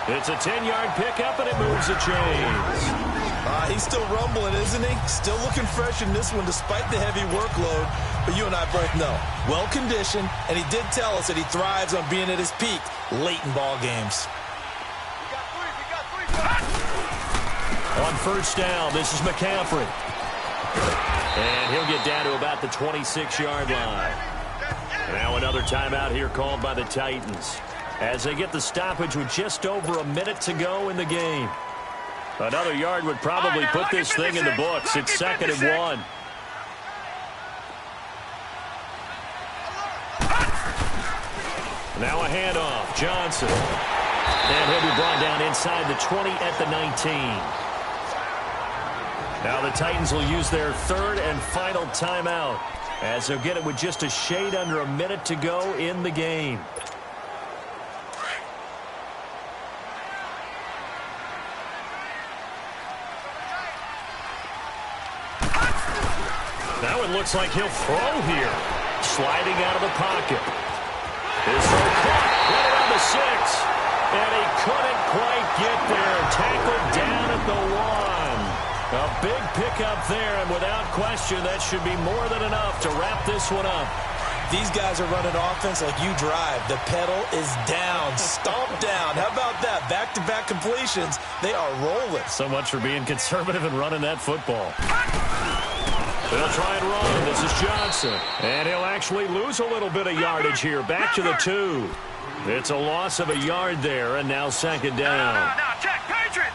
It's a 10-yard pickup, and it moves the chains. He's still rumbling, isn't he? Still looking fresh in this one despite the heavy workload. But you and I both know, well-conditioned, and he did tell us that he thrives on being at his peak late in ball games. On first down, this is McCaffrey. And he'll get down to about the 26-yard line. Now another timeout here called by the Titans, as they get the stoppage with just over a minute to go in the game. Another yard would probably put this thing in the books. It's 2nd and 1. Now a handoff. Johnson. And he'll be brought down inside the 20 at the 19. Now the Titans will use their 3rd and final timeout, as they'll get it with just a shade under a minute to go in the game. Now it looks like he'll throw here. Sliding out of the pocket. His throw caught right around the 6. And he couldn't quite get there. Tackled down at the 1. A big pickup there, and without question, that should be more than enough to wrap this one up. These guys are running offense like you drive. The pedal is down. Stomp down. How about that? Back-to-back completions. They are rolling. So much for being conservative and running that football. They'll try and run. This is Johnson. And he'll actually lose a little bit of yardage here. Back to the 2. It's a loss of a yard there, and now 2nd down. No, check. Patriot!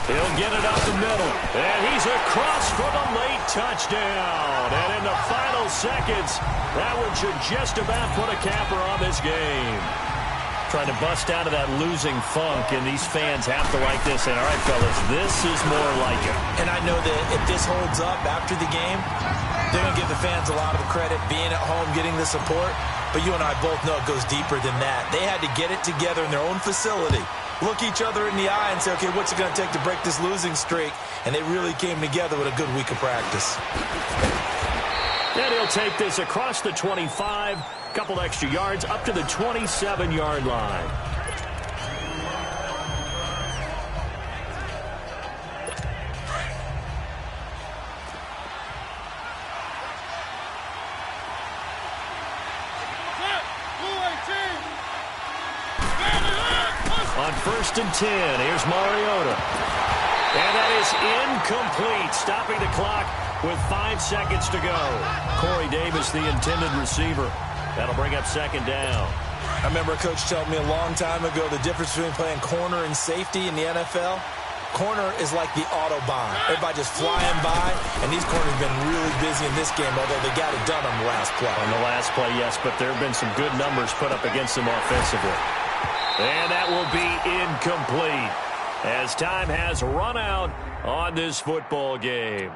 He'll get it up the middle. And he's across for the late touchdown. And in the final seconds, that one should just about put a capper on this game. Trying to bust out of that losing funk, and these fans have to like this. And all right, fellas, this is more like it. And I know that if this holds up after the game, they're going to give the fans a lot of credit, being at home, getting the support. But you and I both know it goes deeper than that. They had to get it together in their own facility, look each other in the eye and say, okay, what's it going to take to break this losing streak? And they really came together with a good week of practice. And he'll take this across the 25, couple extra yards, up to the 27-yard line. On 1st and 10. Here's Mariota. And that is incomplete, stopping the clock with 5 seconds to go. Corey Davis, the intended receiver. That'll bring up 2nd down. I remember a coach telling me a long time ago the difference between playing corner and safety in the NFL. Corner is like the Autobahn. Everybody just flying by, and these corners have been really busy in this game, although they got it done on the last play. On the last play, yes, but there have been some good numbers put up against them offensively. And that will be incomplete as time has run out on this football game.